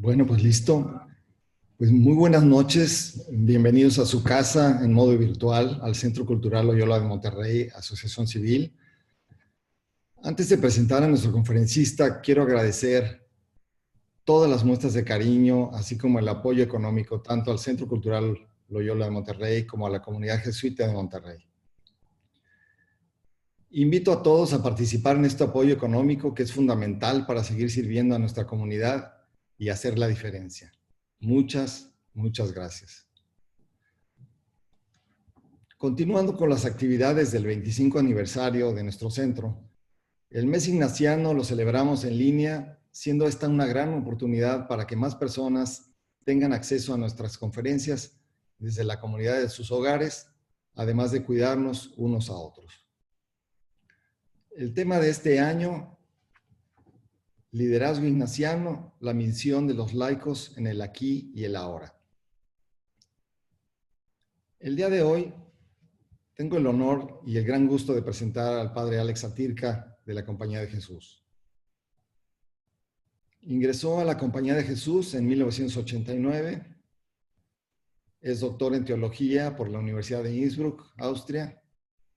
Bueno, pues listo. Pues muy buenas noches. Bienvenidos a su casa en modo virtual al Centro Cultural Loyola de Monterrey, Asociación Civil. Antes de presentar a nuestro conferencista, quiero agradecer todas las muestras de cariño, así como el apoyo económico tanto al Centro Cultural Loyola de Monterrey como a la comunidad jesuita de Monterrey. Invito a todos a participar en este apoyo económico que es fundamental para seguir sirviendo a nuestra comunidad y hacer la diferencia. Muchas gracias. Continuando con las actividades del 25 aniversario de nuestro centro, el mes ignaciano lo celebramos en línea, siendo esta una gran oportunidad para que más personas tengan acceso a nuestras conferencias desde la comunidad de sus hogares, además de cuidarnos unos a otros. El tema de este año: liderazgo ignaciano, la misión de los laicos en el aquí y el ahora. El día de hoy tengo el honor y el gran gusto de presentar al padre Alex Satirka de la Compañía de Jesús. Ingresó a la Compañía de Jesús en 1989. Es doctor en teología por la Universidad de Innsbruck, Austria.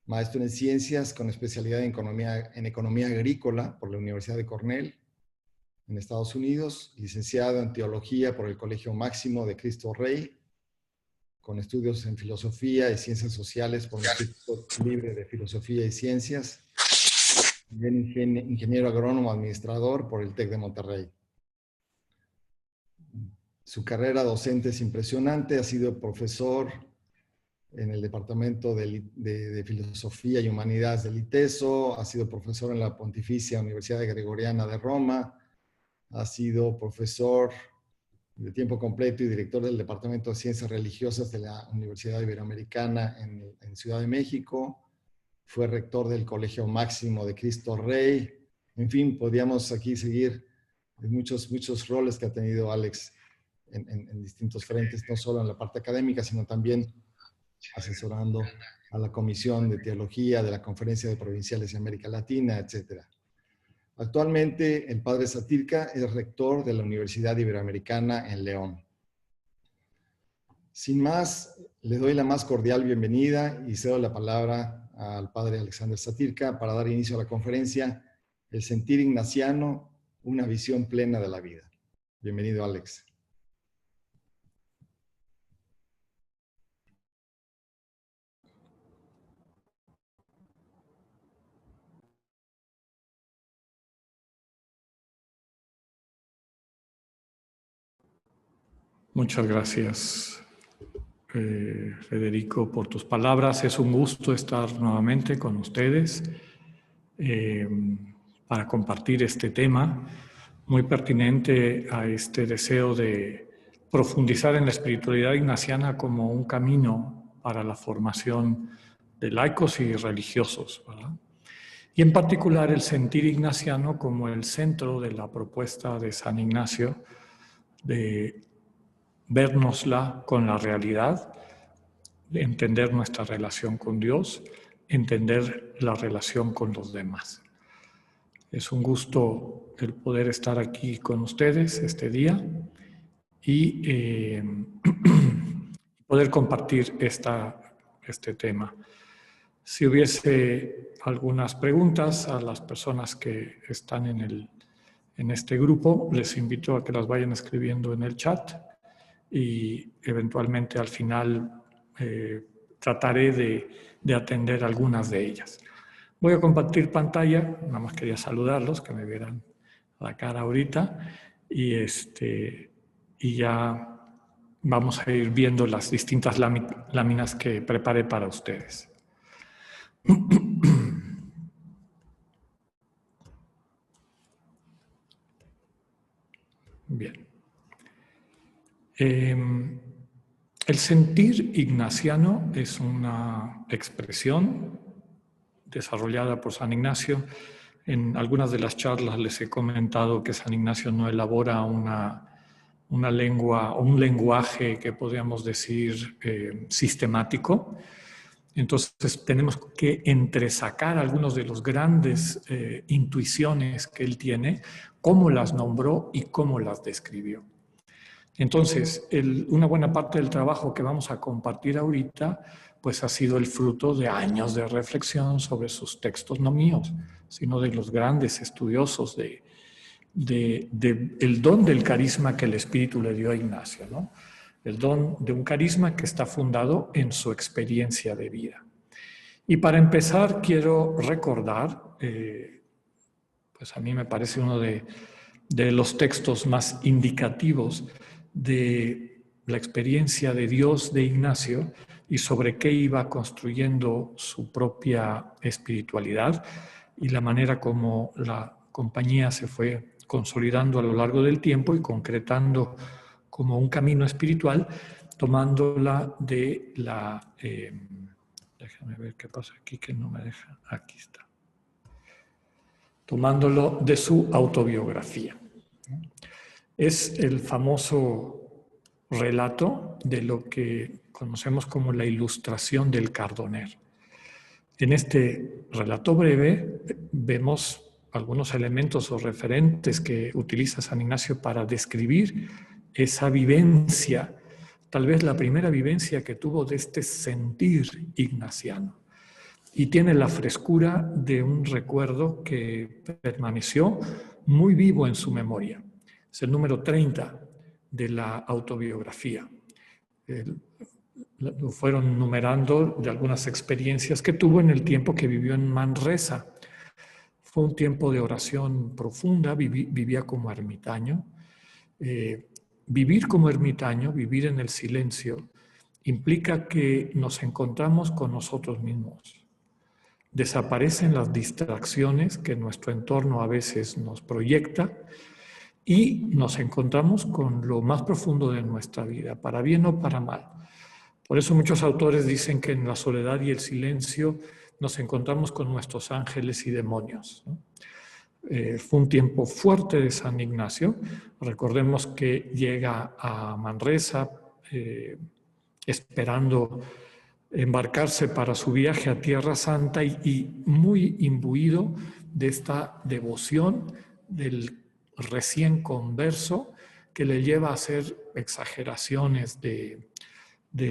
Maestro en ciencias con especialidad en economía agrícola por la Universidad de Cornell, en Estados Unidos. Licenciado en teología por el Colegio Máximo de Cristo Rey, con estudios en filosofía y ciencias sociales por el Instituto Libre de Filosofía y Ciencias. También ingeniero agrónomo administrador por el TEC de Monterrey. Su carrera docente es impresionante. Ha sido profesor en el Departamento de Filosofía y Humanidades del ITESO. Ha sido profesor en la Pontificia Universidad Gregoriana de Roma. Ha sido profesor de tiempo completo y director del Departamento de Ciencias Religiosas de la Universidad Iberoamericana en Ciudad de México. Fue rector del Colegio Máximo de Cristo Rey. En fin, podríamos aquí seguir muchos roles que ha tenido Alex en distintos frentes, no solo en la parte académica, sino también asesorando a la Comisión de Teología de la Conferencia de Provinciales de América Latina, etc. Actualmente, el padre Satirka es rector de la Universidad Iberoamericana en León. Sin más, le doy la más cordial bienvenida y cedo la palabra al padre Alexander Satirka para dar inicio a la conferencia El sentir ignaciano, una visión plena de la vida. Bienvenido, Alex. Muchas gracias, Federico, por tus palabras. Es un gusto estar nuevamente con ustedes para compartir este tema muy pertinente a este deseo de profundizar en la espiritualidad ignaciana como un camino para la formación de laicos y religiosos, ¿verdad? Y en particular el sentir ignaciano como el centro de la propuesta de San Ignacio de vernosla con la realidad, entender nuestra relación con Dios, entender la relación con los demás. Es un gusto el poder estar aquí con ustedes este día y poder compartir este tema. Si hubiese algunas preguntas a las personas que están en este grupo, les invito a que las vayan escribiendo en el chat y eventualmente al final trataré de atender algunas de ellas. Voy a compartir pantalla, nada más quería saludarlos, que me vieran la cara ahorita, y ya vamos a ir viendo las distintas láminas que preparé para ustedes. Bien. El sentir ignaciano es una expresión desarrollada por San Ignacio. En algunas de las charlas les he comentado que San Ignacio no elabora una lengua o un lenguaje que podríamos decir sistemático. Entonces tenemos que entresacar algunos de los grandes intuiciones que él tiene, cómo las nombró y cómo las describió. Entonces, una buena parte del trabajo que vamos a compartir ahorita, pues ha sido el fruto de años de reflexión sobre sus textos, no míos, sino de los grandes estudiosos el don del carisma que el Espíritu le dio a Ignacio, ¿no? El don de un carisma que está fundado en su experiencia de vida. Y para empezar, quiero recordar, pues a mí me parece uno de los textos más indicativos de la experiencia de Dios de Ignacio y sobre qué iba construyendo su propia espiritualidad y la manera como la compañía se fue consolidando a lo largo del tiempo y concretando como un camino espiritual, tomándola de la... déjame ver qué pasa aquí, que no me deja. Aquí está. Tomándolo de su autobiografía. Es el famoso relato de lo que conocemos como la ilustración del Cardoner. En este relato breve vemos algunos elementos o referentes que utiliza San Ignacio para describir esa vivencia, tal vez la primera vivencia que tuvo de este sentir ignaciano. Y tiene la frescura de un recuerdo que permaneció muy vivo en su memoria. Es el número 30 de la autobiografía. Lo fueron numerando de algunas experiencias que tuvo en el tiempo que vivió en Manresa. Fue un tiempo de oración profunda, vivía como ermitaño. Vivir como ermitaño, vivir en el silencio, implica que nos encontramos con nosotros mismos. Desaparecen las distracciones que nuestro entorno a veces nos proyecta y nos encontramos con lo más profundo de nuestra vida, para bien o para mal. Por eso muchos autores dicen que en la soledad y el silencio nos encontramos con nuestros ángeles y demonios, ¿no? Fue un tiempo fuerte de San Ignacio. Recordemos que llega a Manresa esperando embarcarse para su viaje a Tierra Santa y muy imbuido de esta devoción del recién converso que le lleva a hacer exageraciones de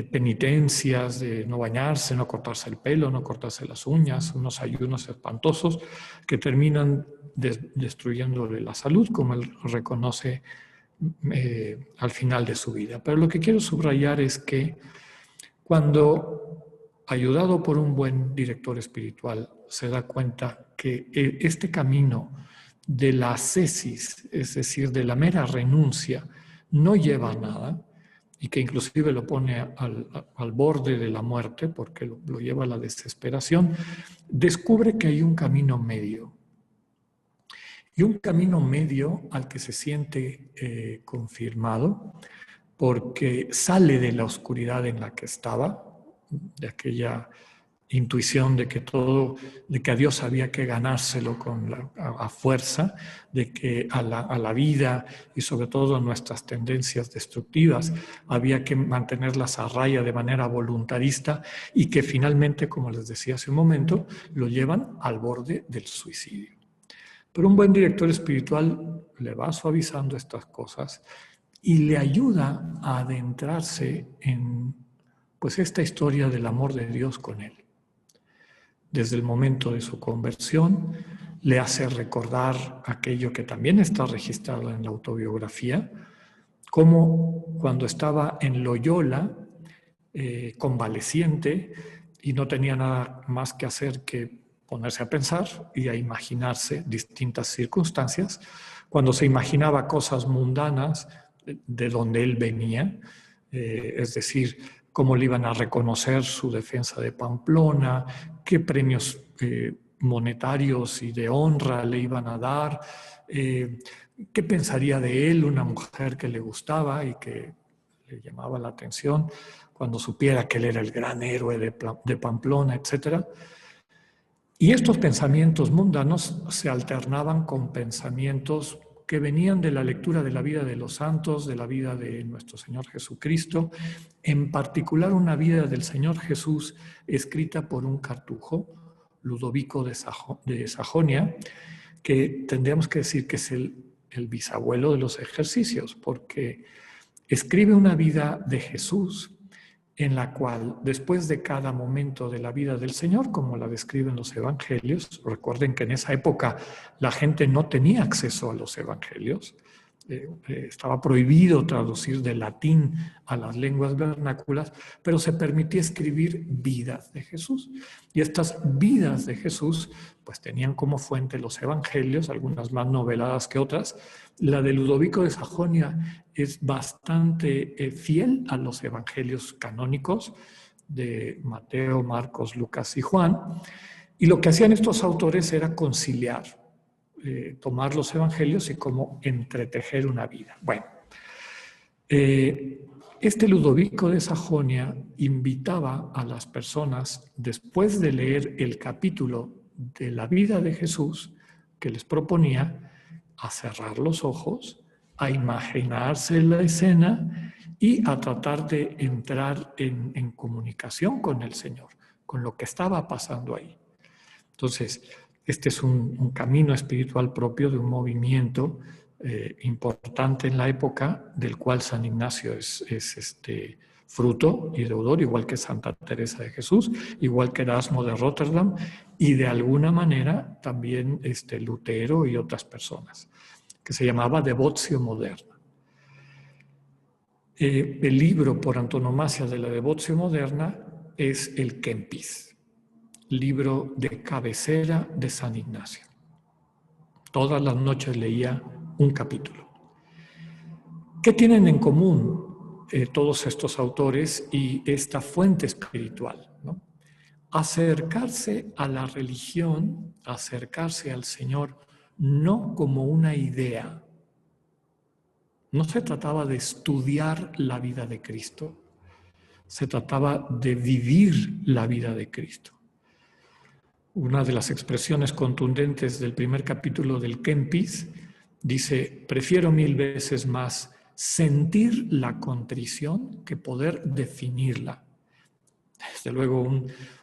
penitencias, de no bañarse, no cortarse el pelo, no cortarse las uñas, unos ayunos espantosos que terminan destruyéndole la salud, como él reconoce al final de su vida. Pero lo que quiero subrayar es que cuando, ayudado por un buen director espiritual, se da cuenta que este camino de la ascesis, es decir, de la mera renuncia, no lleva a nada, y que inclusive lo pone al borde de la muerte, porque lo lleva a la desesperación, descubre que hay un camino medio. Y un camino medio al que se siente confirmado, porque sale de la oscuridad en la que estaba, de aquella intuición de que a Dios había que ganárselo a fuerza, de que a la vida y sobre todo a nuestras tendencias destructivas había que mantenerlas a raya de manera voluntarista y que finalmente, como les decía hace un momento, lo llevan al borde del suicidio. Pero un buen director espiritual le va suavizando estas cosas y le ayuda a adentrarse en pues esta historia del amor de Dios con él. Desde el momento de su conversión, le hace recordar aquello que también está registrado en la autobiografía, como cuando estaba en Loyola, convaleciente, y no tenía nada más que hacer que ponerse a pensar y a imaginarse distintas circunstancias, cuando se imaginaba cosas mundanas de donde él venía, es decir, cómo le iban a reconocer su defensa de Pamplona, qué premios monetarios y de honra le iban a dar, qué pensaría de él una mujer que le gustaba y que le llamaba la atención cuando supiera que él era el gran héroe de Pamplona, etc. Y estos pensamientos mundanos se alternaban con pensamientos que venían de la lectura de la vida de los santos, de la vida de nuestro Señor Jesucristo, en particular una vida del Señor Jesús escrita por un cartujo, Ludovico de Sajonia, que tendríamos que decir que es el bisabuelo de los ejercicios, porque escribe una vida de Jesús en la cual, después de cada momento de la vida del Señor, como la describen los evangelios, recuerden que en esa época la gente no tenía acceso a los evangelios, estaba prohibido traducir del latín a las lenguas vernáculas, pero se permitía escribir vidas de Jesús. Y estas vidas de Jesús, pues tenían como fuente los evangelios, algunas más noveladas que otras. La de Ludovico de Sajonia es bastante fiel a los evangelios canónicos de Mateo, Marcos, Lucas y Juan. Y lo que hacían estos autores era conciliar, tomar los evangelios y como entretejer una vida. Bueno, este Ludovico de Sajonia invitaba a las personas, después de leer el capítulo de la vida de Jesús que les proponía, a cerrar los ojos, a imaginarse la escena y a tratar de entrar en comunicación con el Señor, con lo que estaba pasando ahí. Entonces, este es un camino espiritual propio de un movimiento importante en la época, del cual San Ignacio es fruto y deudor, igual que Santa Teresa de Jesús, igual que Erasmo de Rotterdam, y de alguna manera también Lutero y otras personas, que se llamaba Devotio Moderna. El libro por antonomasia de la Devotio Moderna es el Kempis, libro de cabecera de San Ignacio. Todas las noches leía un capítulo. ¿Qué tienen en común todos estos autores y esta fuente espiritual, ¿no? Acercarse a la religión, acercarse al Señor, no como una idea. No se trataba de estudiar la vida de Cristo, se trataba de vivir la vida de Cristo. Una de las expresiones contundentes del primer capítulo del Kempis dice: prefiero 1000 veces más sentir la contrición que poder definirla. Desde luego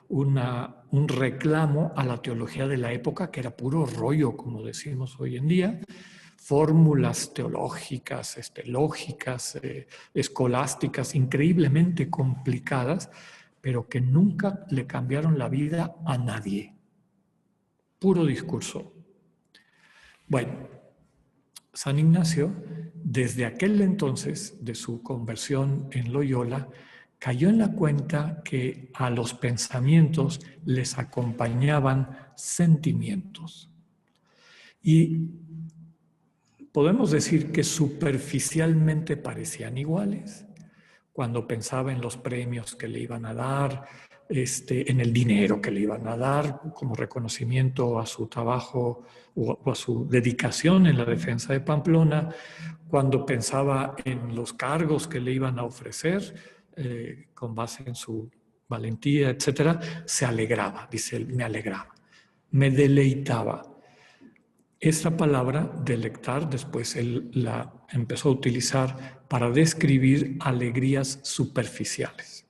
un reclamo a la teología de la época, que era puro rollo, como decimos hoy en día, fórmulas teológicas, lógicas, escolásticas, increíblemente complicadas, pero que nunca le cambiaron la vida a nadie. Puro discurso. Bueno, San Ignacio, desde aquel entonces de su conversión en Loyola, cayó en la cuenta que a los pensamientos les acompañaban sentimientos. Y podemos decir que superficialmente parecían iguales. Cuando pensaba en los premios que le iban a dar, en el dinero que le iban a dar como reconocimiento a su trabajo o a su dedicación en la defensa de Pamplona, cuando pensaba en los cargos que le iban a ofrecer con base en su valentía, etcétera, se alegraba, dice él, me alegraba, me deleitaba. Esta palabra, delectar, después él la empezó a utilizar para describir alegrías superficiales.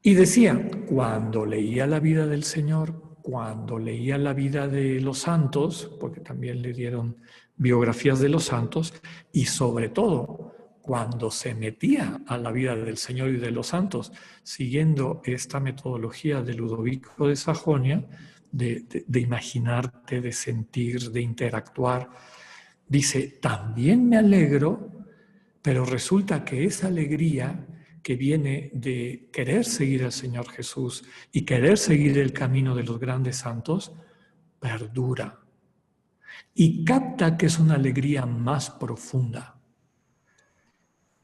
Y decía, cuando leía la vida del Señor, cuando leía la vida de los santos, porque también le dieron biografías de los santos, y sobre todo, cuando se metía a la vida del Señor y de los santos, siguiendo esta metodología de Ludovico de Sajonia, de imaginarte, de sentir, de interactuar, dice, también me alegro, pero resulta que esa alegría que viene de querer seguir al Señor Jesús y querer seguir el camino de los grandes santos, perdura. Y capta que es una alegría más profunda.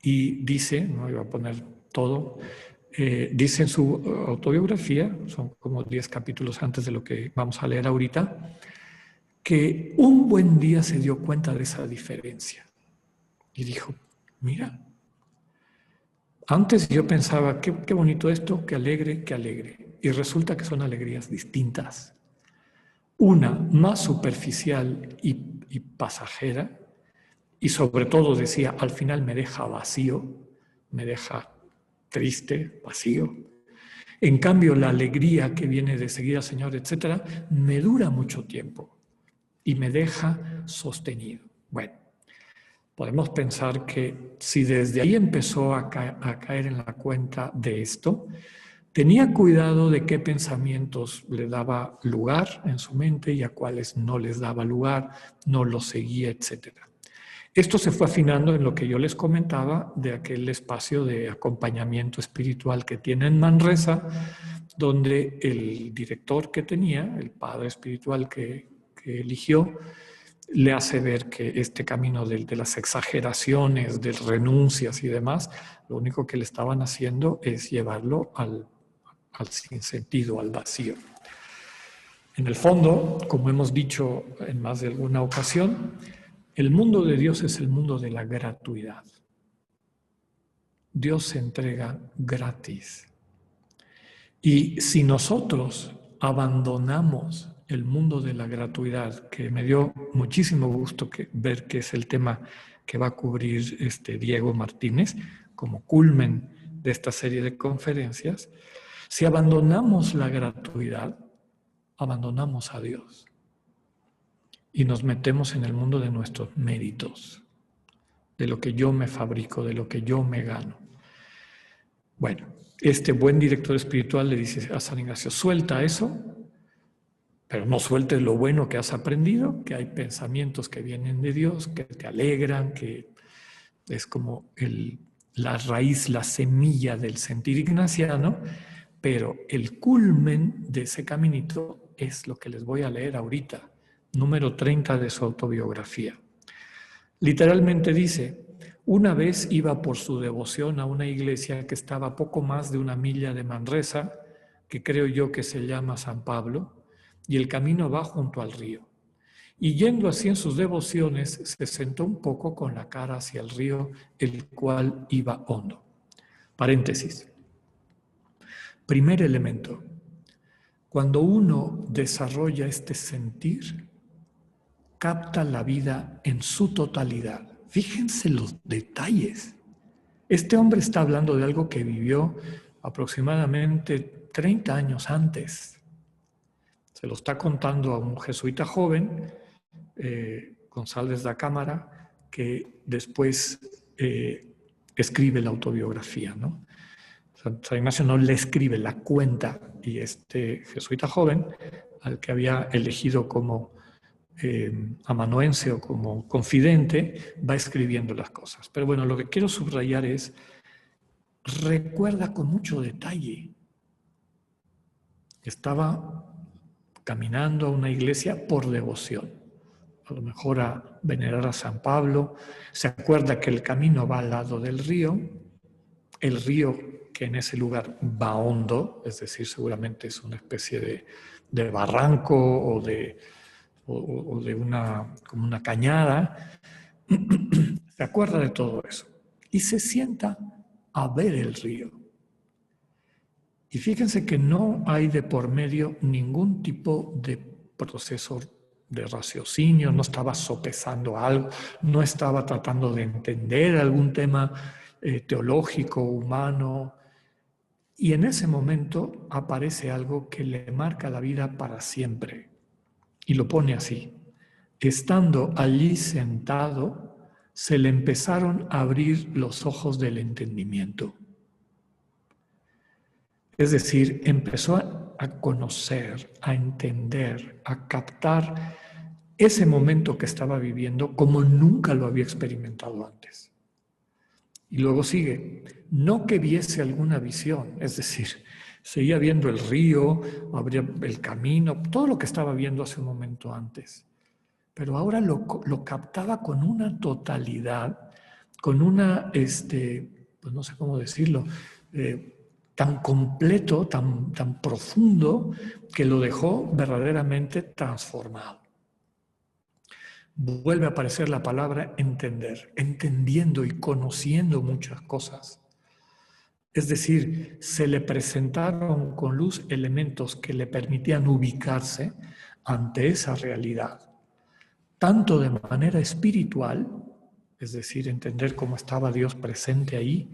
Y dice, no iba a poner todo, dice en su autobiografía, son como 10 capítulos antes de lo que vamos a leer ahorita, que un buen día se dio cuenta de esa diferencia. Y dijo, mira, antes yo pensaba, qué bonito esto, qué alegre, qué alegre. Y resulta que son alegrías distintas. Una más superficial y pasajera, y sobre todo, decía, al final me deja vacío, me deja triste, vacío. En cambio, la alegría que viene de seguir al Señor, etcétera, me dura mucho tiempo y me deja sostenido. Bueno, Podemos pensar que si desde ahí empezó a caer en la cuenta de esto, tenía cuidado de qué pensamientos le daba lugar en su mente y a cuáles no les daba lugar, no los seguía, etc. Esto se fue afinando en lo que yo les comentaba de aquel espacio de acompañamiento espiritual que tiene en Manresa, donde el director que tenía, el padre espiritual que eligió, le hace ver que este camino de las exageraciones, de renuncias y demás, lo único que le estaban haciendo es llevarlo al sinsentido, al vacío. En el fondo, como hemos dicho en más de alguna ocasión, el mundo de Dios es el mundo de la gratuidad. Dios se entrega gratis. Y si nosotros abandonamos el mundo de la gratuidad, que me dio muchísimo gusto ver que es el tema que va a cubrir Diego Martínez como culmen de esta serie de conferencias, si abandonamos la gratuidad, abandonamos a Dios y nos metemos en el mundo de nuestros méritos, de lo que yo me fabrico, de lo que yo me gano. Bueno, este buen director espiritual le dice a San Ignacio, suelta eso, pero no sueltes lo bueno que has aprendido, que hay pensamientos que vienen de Dios, que te alegran, que es como la raíz, la semilla del sentir ignaciano, pero el culmen de ese caminito es lo que les voy a leer ahorita, número 30 de su autobiografía. Literalmente dice, una vez iba por su devoción a una iglesia que estaba a poco más de 1 milla de Manresa, que creo yo que se llama San Pablo, y el camino va junto al río. Y yendo así en sus devociones, se sentó un poco con la cara hacia el río, el cual iba hondo. Paréntesis. Primer elemento. Cuando uno desarrolla este sentir, capta la vida en su totalidad. Fíjense los detalles. Este hombre está hablando de algo que vivió aproximadamente 30 años antes. Se lo está contando a un jesuita joven, González da Cámara, que después escribe la autobiografía, ¿no? San Ignacio no le escribe, la cuenta, y este jesuita joven, al que había elegido como amanuense o como confidente, va escribiendo las cosas. Pero bueno, lo que quiero subrayar es, recuerda con mucho detalle. Estaba caminando a una iglesia por devoción, a lo mejor a venerar a San Pablo. Se acuerda que el camino va al lado del río, el río que en ese lugar va hondo, es decir, seguramente es una especie de barranco o de como una cañada. Se acuerda de todo eso y se sienta a ver el río. Y fíjense que no hay de por medio ningún tipo de proceso de raciocinio, no estaba sopesando algo, no estaba tratando de entender algún tema teológico, humano. Y en ese momento aparece algo que le marca la vida para siempre. Y lo pone así. Estando allí sentado, se le empezaron a abrir los ojos del entendimiento. Es decir, empezó a conocer, a entender, a captar ese momento que estaba viviendo como nunca lo había experimentado antes. Y luego sigue, no que viese alguna visión, es decir, seguía viendo el río, abría el camino, todo lo que estaba viendo hace un momento antes. Pero ahora lo captaba con una totalidad, con una, pues no sé cómo decirlo, tan completo, tan profundo, que lo dejó verdaderamente transformado. Vuelve a aparecer la palabra entender, entendiendo y conociendo muchas cosas. Es decir, se le presentaron con luz elementos que le permitían ubicarse ante esa realidad, tanto de manera espiritual, es decir, entender cómo estaba Dios presente ahí,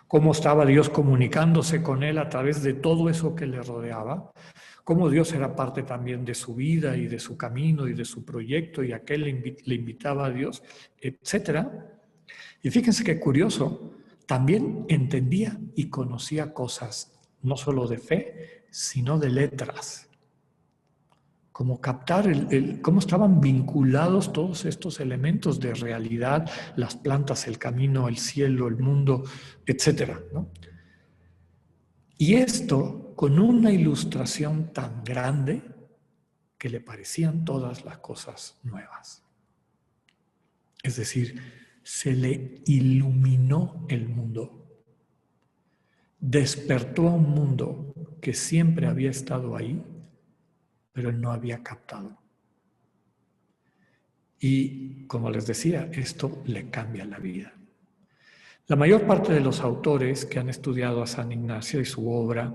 cómo estaba Dios comunicándose con él a través de todo eso que le rodeaba, cómo Dios era parte también de su vida y de su camino y de su proyecto y aquel le invitaba a Dios, etcétera. Y fíjense qué curioso, también entendía y conocía cosas no solo de fe, sino de letras. Como captar cómo estaban vinculados todos estos elementos de realidad, las plantas, el camino, el cielo, el mundo, etcétera, ¿no? Y esto con una ilustración tan grande que le parecían todas las cosas nuevas. Es decir, se le iluminó el mundo. Despertó a un mundo que siempre había estado ahí, pero él no había captado. Y como les decía, esto le cambia la vida. La mayor parte de los autores que han estudiado a San Ignacio y su obra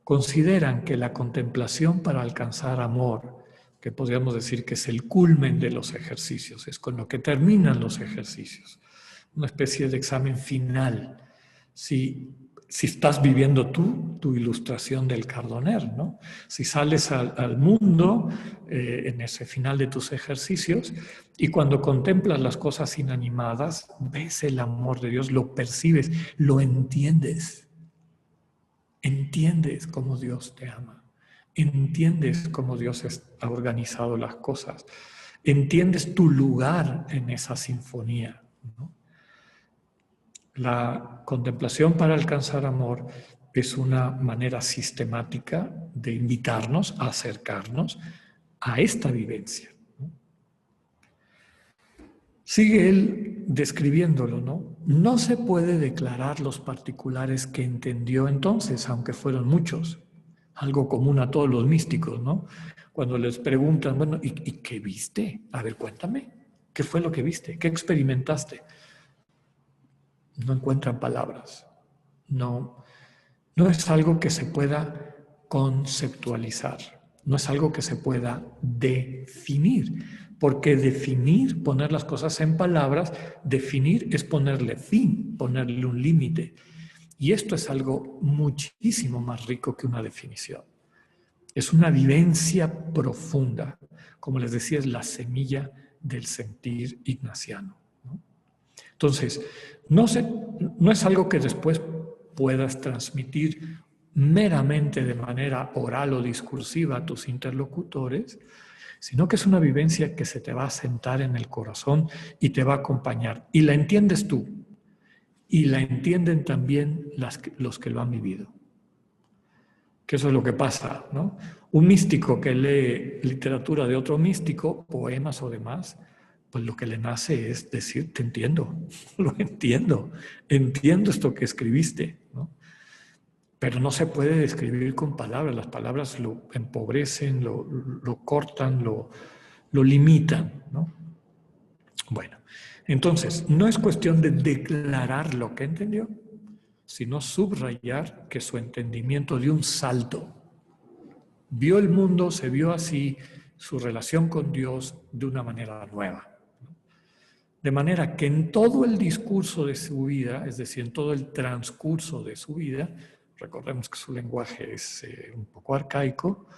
consideran que la contemplación para alcanzar amor, que podríamos decir que es el culmen de los ejercicios, es con lo que terminan los ejercicios, una especie de examen final. Si estás viviendo tú, tu ilustración del Cardoner, ¿no? Si sales al mundo en ese final de tus ejercicios y cuando contemplas las cosas inanimadas, ves el amor de Dios, lo percibes, lo entiendes. Entiendes cómo Dios te ama. Entiendes cómo Dios ha organizado las cosas. Entiendes tu lugar en esa sinfonía, ¿no? La contemplación para alcanzar amor es una manera sistemática de invitarnos a acercarnos a esta vivencia, ¿no? Sigue él describiéndolo, ¿no? No se puede declarar los particulares que entendió entonces, aunque fueron muchos, algo común a todos los místicos, ¿no? Cuando les preguntan, bueno, ¿y qué viste? A ver, cuéntame, ¿qué fue lo que viste? ¿Qué experimentaste? No encuentran palabras. No es algo que se pueda conceptualizar, no es algo que se pueda definir, porque definir, poner las cosas en palabras, definir es ponerle fin, ponerle un límite. Y esto es algo muchísimo más rico que una definición. Es una vivencia profunda. Como les decía, es la semilla del sentir ignaciano, ¿no? Entonces, no es algo que después puedas transmitir meramente de manera oral o discursiva a tus interlocutores, sino que es una vivencia que se te va a sentar en el corazón y te va a acompañar. Y la entiendes tú, y la entienden también los que lo han vivido. Que eso es lo que pasa, ¿no? Un místico que lee literatura de otro místico, poemas o demás, pues lo que le nace es decir, te entiendo, lo entiendo esto que escribiste, ¿no? Pero no se puede describir con palabras, las palabras lo empobrecen, lo cortan, lo limitan, ¿no? Bueno, entonces, no es cuestión de declarar lo que entendió, sino subrayar que su entendimiento dio un salto. Vio el mundo, se vio así, su relación con Dios de una manera nueva. De manera que en todo el discurso de su vida, es decir, en todo el transcurso de su vida, recordemos que su lenguaje es un poco arcaico,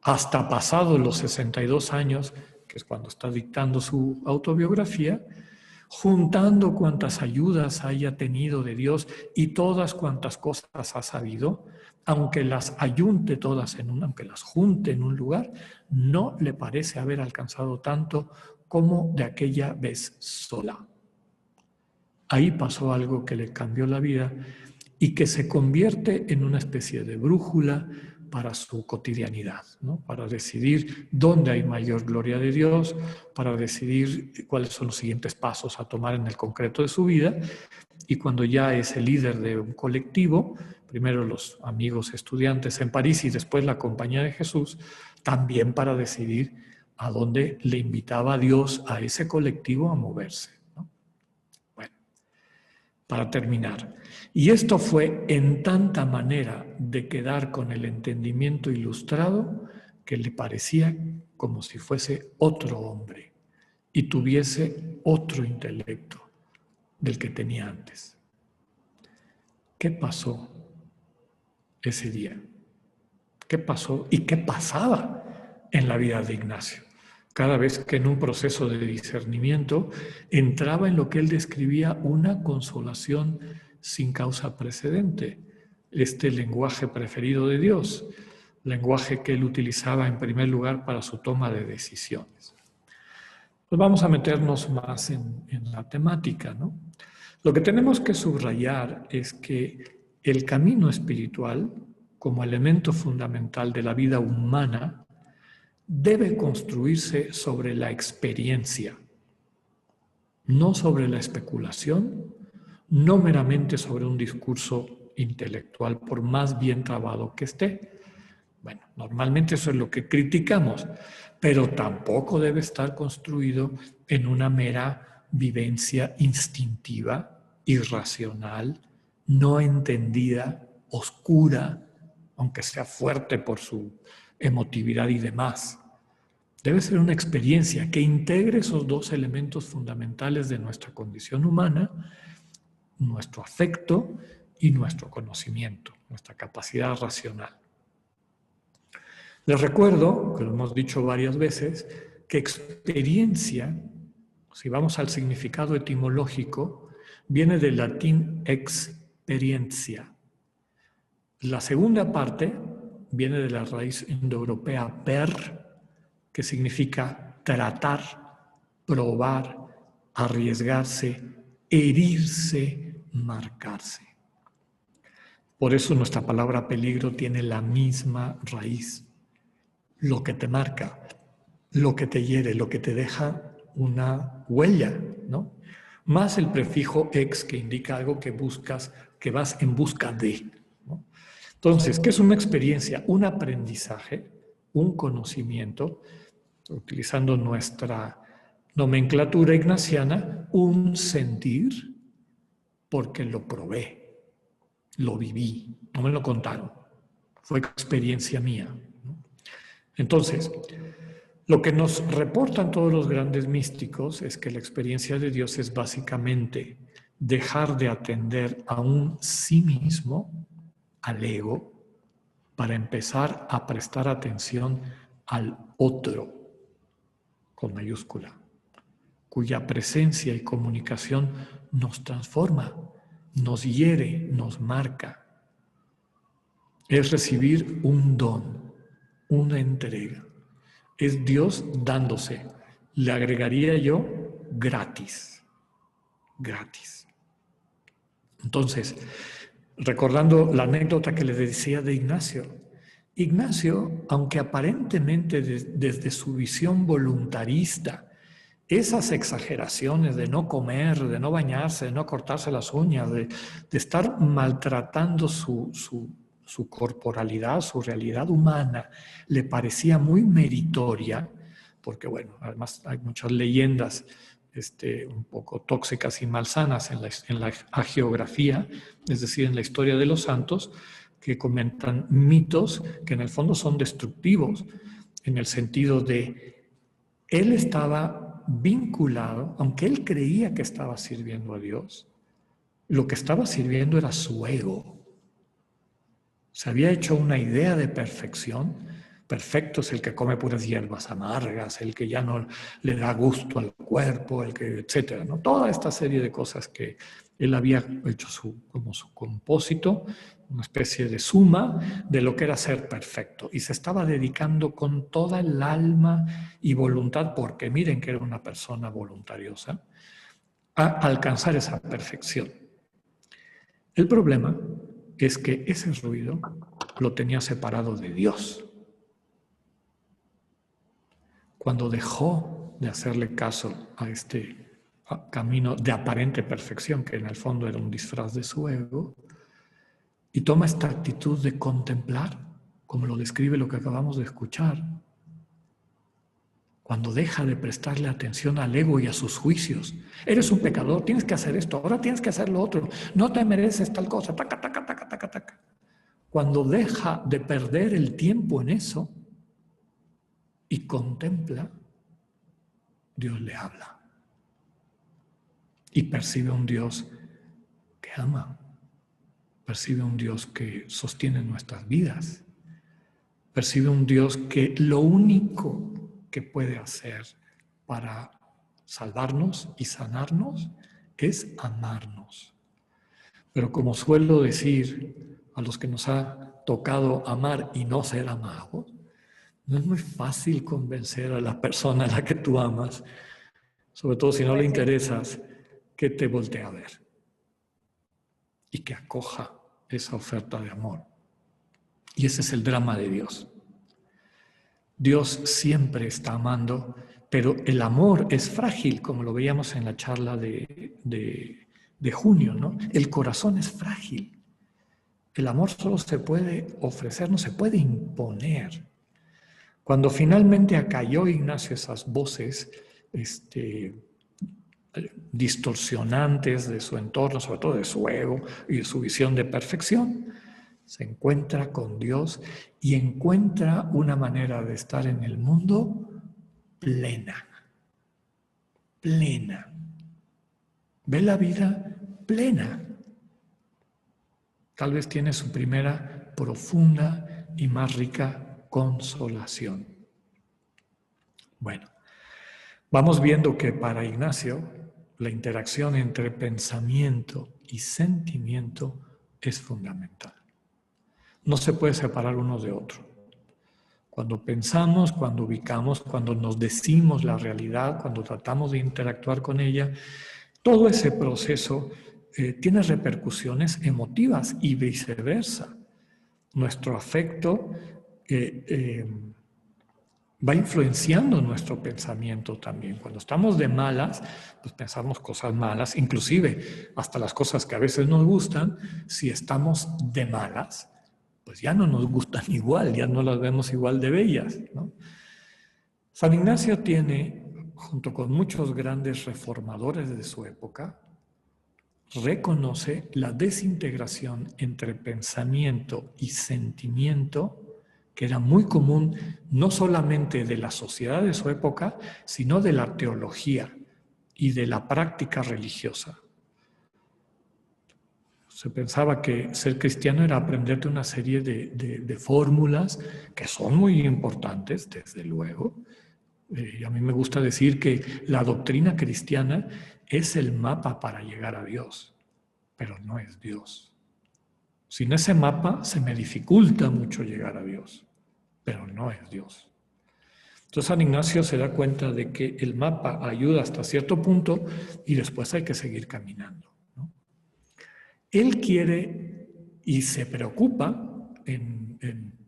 hasta pasados los 62 años, que es cuando está dictando su autobiografía, juntando cuantas ayudas haya tenido de Dios y todas cuantas cosas ha sabido, aunque las ayunte todas aunque las junte en un lugar, no le parece haber alcanzado tanto como de aquella vez sola. Ahí pasó algo que le cambió la vida y que se convierte en una especie de brújula para su cotidianidad, ¿no? Para decidir dónde hay mayor gloria de Dios, para decidir cuáles son los siguientes pasos a tomar en el concreto de su vida. Y cuando ya es el líder de un colectivo, primero los amigos estudiantes en París y después la Compañía de Jesús, también para decidir a dónde le invitaba a Dios a ese colectivo a moverse, ¿no? Bueno, para terminar. Y esto fue en tanta manera de quedar con el entendimiento ilustrado que le parecía como si fuese otro hombre y tuviese otro intelecto del que tenía antes. ¿Qué pasó ese día? ¿Qué pasó y qué pasaba en la vida de Ignacio? cada vez que en un proceso de discernimiento entraba en lo que él describía una consolación sin causa precedente, este lenguaje preferido de Dios, lenguaje que él utilizaba en primer lugar para su toma de decisiones. Pues vamos a meternos más en la temática, ¿no? Lo que tenemos que subrayar es que el camino espiritual, como elemento fundamental de la vida humana, debe construirse sobre la experiencia, no sobre la especulación, no meramente sobre un discurso intelectual, por más bien trabado que esté. Bueno, normalmente eso es lo que criticamos, pero tampoco debe estar construido en una mera vivencia instintiva, irracional, no entendida, oscura, aunque sea fuerte por su emotividad y demás. Debe ser una experiencia que integre esos dos elementos fundamentales de nuestra condición humana, nuestro afecto y nuestro conocimiento, nuestra capacidad racional. Les recuerdo, que lo hemos dicho varias veces, que experiencia, si vamos al significado etimológico, viene del latín experiencia. La segunda parte viene de la raíz indoeuropea per, que significa tratar, probar, arriesgarse, herirse, marcarse. Por eso nuestra palabra peligro tiene la misma raíz. Lo que te marca, lo que te hiere, lo que te deja una huella, ¿no? Más el prefijo ex, que indica algo que buscas, que vas en busca de, ¿no? Entonces, ¿qué es una experiencia? Un aprendizaje, un conocimiento, utilizando nuestra nomenclatura ignaciana, un sentir, porque lo probé, lo viví, no me lo contaron, fue experiencia mía, ¿no? Entonces, lo que nos reportan todos los grandes místicos es que la experiencia de Dios es básicamente dejar de atender a un sí mismo, al ego, para empezar a prestar atención al otro, con mayúscula, cuya presencia y comunicación nos transforma, nos hiere, nos marca. Es recibir un don, una entrega. Es Dios dándose. Le agregaría yo gratis. Gratis. Entonces, recordando la anécdota que les decía de Ignacio. Ignacio, aunque aparentemente desde su visión voluntarista, esas exageraciones de no comer, de no bañarse, de no cortarse las uñas, de estar maltratando su corporalidad, su realidad humana, le parecía muy meritoria, porque bueno, además hay muchas leyendas un poco tóxicas y malsanas en la hagiografía, es decir, en la historia de los santos, que comentan mitos que en el fondo son destructivos, en el sentido de él estaba vinculado, aunque él creía que estaba sirviendo a Dios, lo que estaba sirviendo era su ego. Se había hecho una idea de perfección. Perfecto es el que come puras hierbas amargas, el que ya no le da gusto al cuerpo, el que, etcétera, ¿no? Toda esta serie de cosas que él había hecho como su compósito, una especie de suma de lo que era ser perfecto. Y se estaba dedicando con toda el alma y voluntad, porque miren que era una persona voluntariosa, a alcanzar esa perfección. El problema es que ese ruido lo tenía separado de Dios. Cuando dejó de hacerle caso a este camino de aparente perfección, que en el fondo era un disfraz de su ego, y toma esta actitud de contemplar, como lo describe lo que acabamos de escuchar, cuando deja de prestarle atención al ego y a sus juicios. Eres un pecador, tienes que hacer esto, ahora tienes que hacer lo otro, no te mereces tal cosa, taca, taca, taca, taca, taca. Cuando deja de perder el tiempo en eso y contempla, Dios le habla. Y percibe un Dios que ama, percibe un Dios que sostiene nuestras vidas, percibe un Dios que lo único que puede hacer para salvarnos y sanarnos es amarnos. Pero como suelo decir a los que nos ha tocado amar y no ser amados, no es muy fácil convencer a la persona a la que tú amas, sobre todo si no le interesas, que te voltee a ver y que acoja esa oferta de amor. Y ese es el drama de Dios. Dios siempre está amando, pero el amor es frágil, como lo veíamos en la charla de junio, ¿no? El corazón es frágil. El amor solo se puede ofrecer, no se puede imponer. Cuando finalmente acalló Ignacio esas voces distorsionantes de su entorno, sobre todo de su ego y de su visión de perfección, se encuentra con Dios y encuentra una manera de estar en el mundo plena. Plena. Ve la vida plena. Tal vez tiene su primera profunda y más rica consolación. Bueno, vamos viendo que para Ignacio la interacción entre pensamiento y sentimiento es fundamental. No se puede separar uno de otro. Cuando pensamos, cuando ubicamos, cuando nos decimos la realidad, cuando tratamos de interactuar con ella, todo ese proceso tiene repercusiones emotivas y viceversa. Nuestro afecto va influenciando nuestro pensamiento también. Cuando estamos de malas, pues pensamos cosas malas, inclusive hasta las cosas que a veces nos gustan. Si estamos de malas, pues ya no nos gustan igual, ya no las vemos igual de bellas, ¿no? San Ignacio tiene, junto con muchos grandes reformadores de su época, reconoce la desintegración entre pensamiento y sentimiento, que era muy común no solamente de la sociedad de su época, sino de la teología y de la práctica religiosa. Se pensaba que ser cristiano era aprenderte una serie de fórmulas que son muy importantes, desde luego. Y a mí me gusta decir que la doctrina cristiana es el mapa para llegar a Dios, pero no es Dios. Sin ese mapa se me dificulta mucho llegar a Dios, pero no es Dios. Entonces San Ignacio se da cuenta de que el mapa ayuda hasta cierto punto y después hay que seguir caminando, ¿no? Él quiere y se preocupa en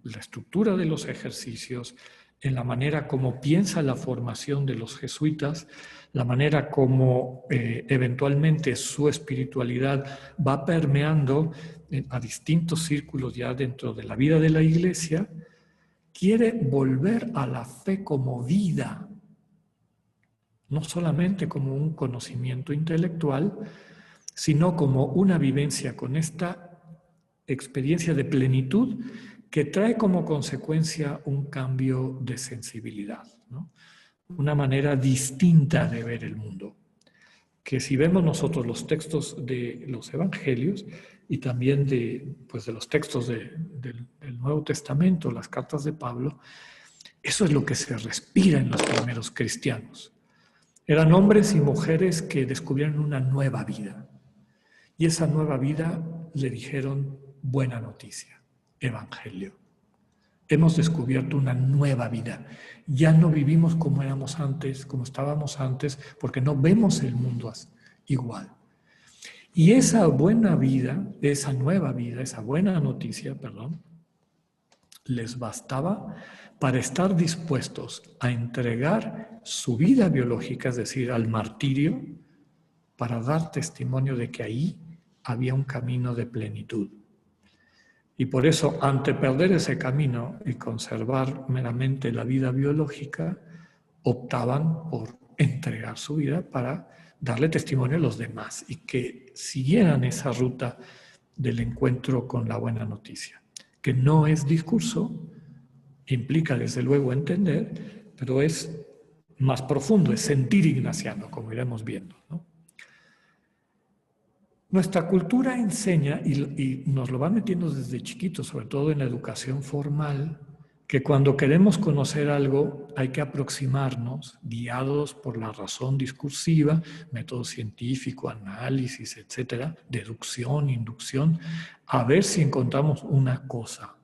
la estructura de los ejercicios, en la manera como piensa la formación de los jesuitas, la manera como eventualmente su espiritualidad va permeando a distintos círculos ya dentro de la vida de la Iglesia. Quiere volver a la fe como vida, no solamente como un conocimiento intelectual, sino como una vivencia con esta experiencia de plenitud que trae como consecuencia un cambio de sensibilidad, ¿no? Una manera distinta de ver el mundo. Que si vemos nosotros los textos de los evangelios y también de los textos del Nuevo Testamento, las cartas de Pablo, eso es lo que se respira en los primeros cristianos. Eran hombres y mujeres que descubrieron una nueva vida. Y esa nueva vida le dijeron buena noticia, evangelio. Hemos descubierto una nueva vida. Ya no vivimos como éramos antes, como estábamos antes, porque no vemos el mundo igual. Y esa buena vida, esa nueva vida, esa buena noticia, les bastaba para estar dispuestos a entregar su vida biológica, es decir, al martirio, para dar testimonio de que ahí había un camino de plenitud. Y por eso, ante perder ese camino y conservar meramente la vida biológica, optaban por entregar su vida para darle testimonio a los demás y que siguieran esa ruta del encuentro con la buena noticia, que no es discurso, implica desde luego entender, pero es más profundo, es sentir ignaciano, como iremos viendo, ¿no? Nuestra cultura enseña, y nos lo va metiendo desde chiquitos, sobre todo en la educación formal, que cuando queremos conocer algo hay que aproximarnos, guiados por la razón discursiva, método científico, análisis, etcétera, deducción, inducción, a ver si encontramos una cosa,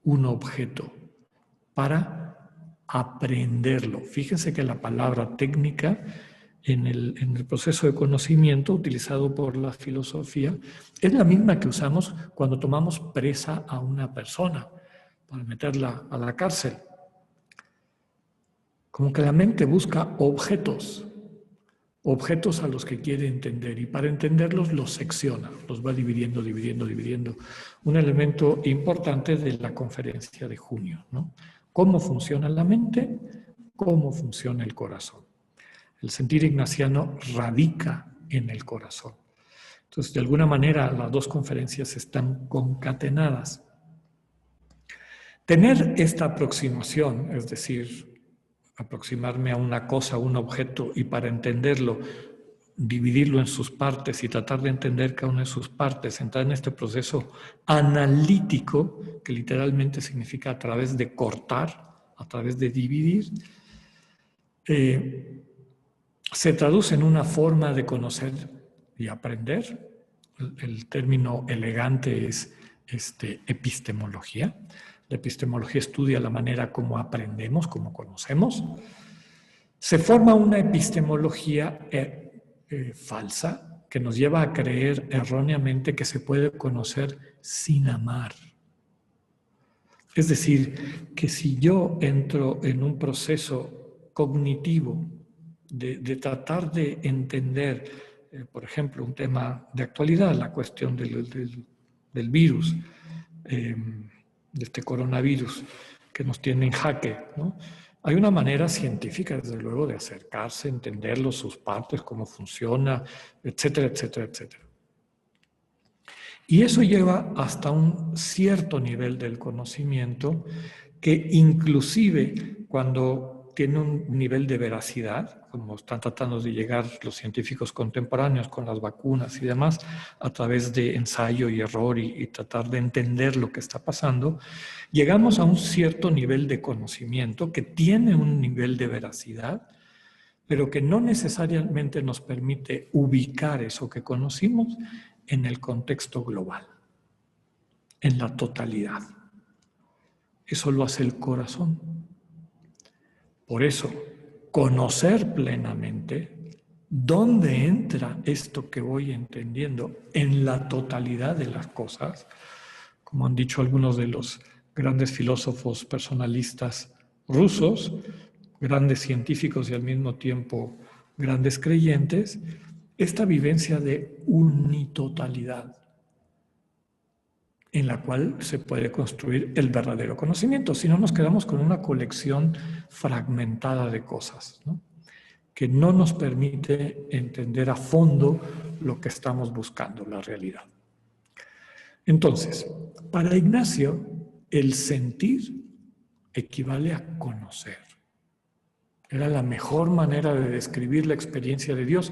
un objeto, para aprenderlo. Fíjense que la palabra técnica en el proceso de conocimiento utilizado por la filosofía es la misma que usamos cuando tomamos presa a una persona para meterla a la cárcel. Como que la mente busca objetos a los que quiere entender, y para entenderlos los secciona, los va dividiendo. Un elemento importante de la conferencia de junio, ¿no? Cómo funciona la mente, cómo funciona el corazón. El sentir ignaciano radica en el corazón. Entonces, de alguna manera, las dos conferencias están concatenadas. Tener esta aproximación, es decir, aproximarme a una cosa, a un objeto, y para entenderlo, dividirlo en sus partes y tratar de entender cada una de sus partes, entrar en este proceso analítico, que literalmente significa a través de cortar, a través de dividir, se traduce en una forma de conocer y aprender. El término elegante es epistemología. La epistemología estudia la manera como aprendemos, como conocemos. Se forma una epistemología falsa que nos lleva a creer erróneamente que se puede conocer sin amar. Es decir, que si yo entro en un proceso cognitivo de tratar de entender, por ejemplo, un tema de actualidad, la cuestión del virus, de este coronavirus que nos tiene en jaque, ¿no? Hay una manera científica, desde luego, de acercarse, entenderlo, sus partes, cómo funciona, etcétera, etcétera, etcétera. Y eso lleva hasta un cierto nivel del conocimiento que inclusive cuando tiene un nivel de veracidad, como están tratando de llegar los científicos contemporáneos con las vacunas y demás, a través de ensayo y error y tratar de entender lo que está pasando, llegamos a un cierto nivel de conocimiento que tiene un nivel de veracidad, pero que no necesariamente nos permite ubicar eso que conocimos en el contexto global, en la totalidad. Eso lo hace el corazón. Por eso, conocer plenamente dónde entra esto que voy entendiendo en la totalidad de las cosas, como han dicho algunos de los grandes filósofos personalistas rusos, grandes científicos y al mismo tiempo grandes creyentes, esta vivencia de unitotalidad en la cual se puede construir el verdadero conocimiento. Si no, nos quedamos con una colección fragmentada de cosas, ¿no? Que no nos permite entender a fondo lo que estamos buscando, la realidad. Entonces, para Ignacio, el sentir equivale a conocer. Era la mejor manera de describir la experiencia de Dios.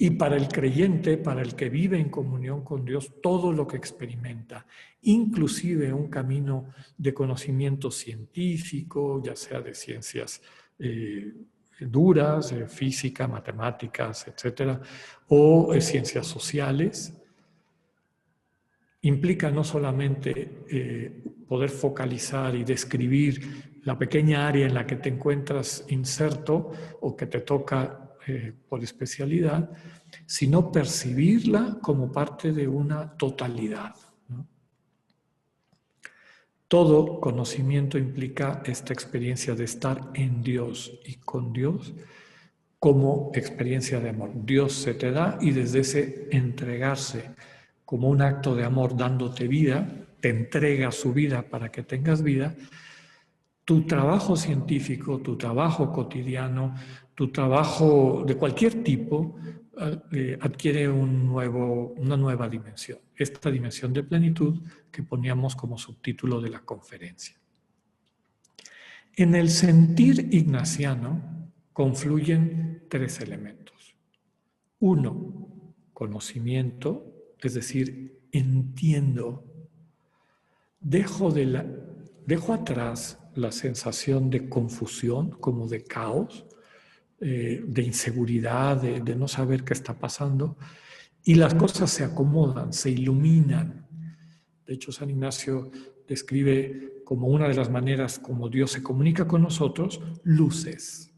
Y para el creyente, para el que vive en comunión con Dios, todo lo que experimenta, inclusive un camino de conocimiento científico, ya sea de ciencias duras, física, matemáticas, etcétera, o ciencias sociales, implica no solamente poder focalizar y describir la pequeña área en la que te encuentras inserto o que te toca por especialidad, sino percibirla como parte de una totalidad, ¿no? Todo conocimiento implica esta experiencia de estar en Dios y con Dios como experiencia de amor. Dios se te da y desde ese entregarse como un acto de amor dándote vida, te entrega su vida para que tengas vida. Tu trabajo científico, tu trabajo cotidiano, tu trabajo de cualquier tipo adquiere una nueva dimensión. Esta dimensión de plenitud que poníamos como subtítulo de la conferencia. En el sentir ignaciano confluyen tres elementos. Uno, conocimiento, es decir, entiendo, dejo de dejo atrás la sensación de confusión, como de caos, de inseguridad, de no saber qué está pasando, y las cosas se acomodan, se iluminan. De hecho, San Ignacio describe como una de las maneras como Dios se comunica con nosotros, luces.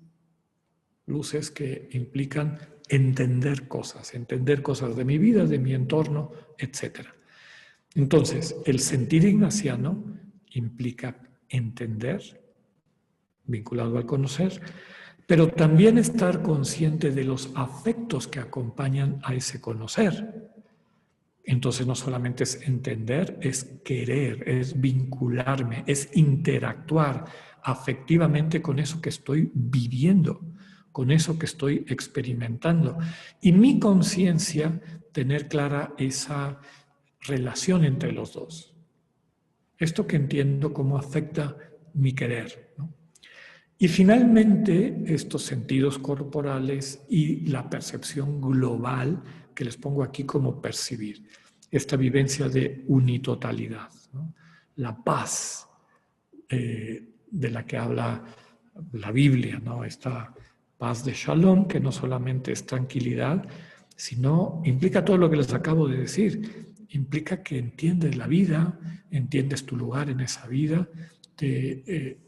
Luces que implican entender cosas de mi vida, de mi entorno, etc. Entonces, el sentir ignaciano implica entender, vinculado al conocer, pero también estar consciente de los afectos que acompañan a ese conocer. Entonces no solamente es entender, es querer, es vincularme, es interactuar afectivamente con eso que estoy viviendo, con eso que estoy experimentando. Y mi conciencia, tener clara esa relación entre los dos. Esto que entiendo cómo afecta mi querer, ¿no? Y finalmente, estos sentidos corporales y la percepción global, que les pongo aquí como percibir, esta vivencia de unitotalidad, ¿no? La paz de la que habla la Biblia, ¿no? Esta paz de Shalom, que no solamente es tranquilidad, sino implica todo lo que les acabo de decir. Implica que entiendes la vida, entiendes tu lugar en esa vida, te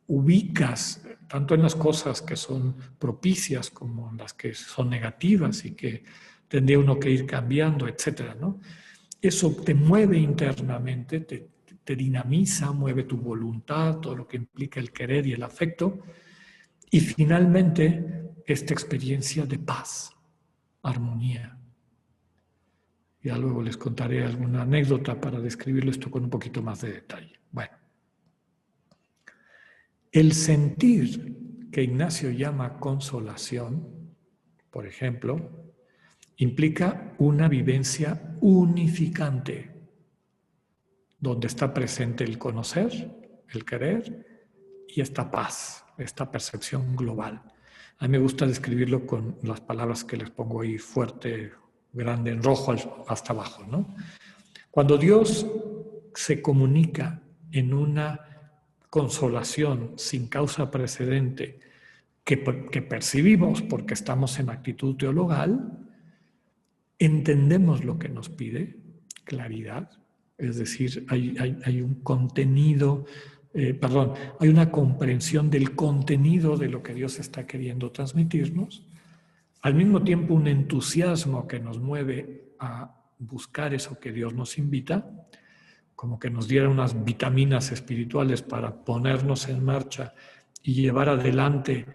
ubicas tanto en las cosas que son propicias como en las que son negativas y que tendría uno que ir cambiando, etcétera, ¿no? Eso te mueve internamente, te dinamiza, mueve tu voluntad, todo lo que implica el querer y el afecto. Y finalmente, esta experiencia de paz, armonía. Ya luego les contaré alguna anécdota para describirlo esto con un poquito más de detalle. Bueno. El sentir que Ignacio llama consolación, por ejemplo, implica una vivencia unificante, donde está presente el conocer, el querer y esta paz, esta percepción global. A mí me gusta describirlo con las palabras que les pongo ahí fuerte, grande, en rojo hasta abajo, ¿no? Cuando Dios se comunica en una consolación sin causa precedente que percibimos porque estamos en actitud teologal, entendemos lo que nos pide, claridad, es decir, hay un contenido, hay una comprensión del contenido de lo que Dios está queriendo transmitirnos, al mismo tiempo un entusiasmo que nos mueve a buscar eso que Dios nos invita, como que nos diera unas vitaminas espirituales para ponernos en marcha y llevar adelante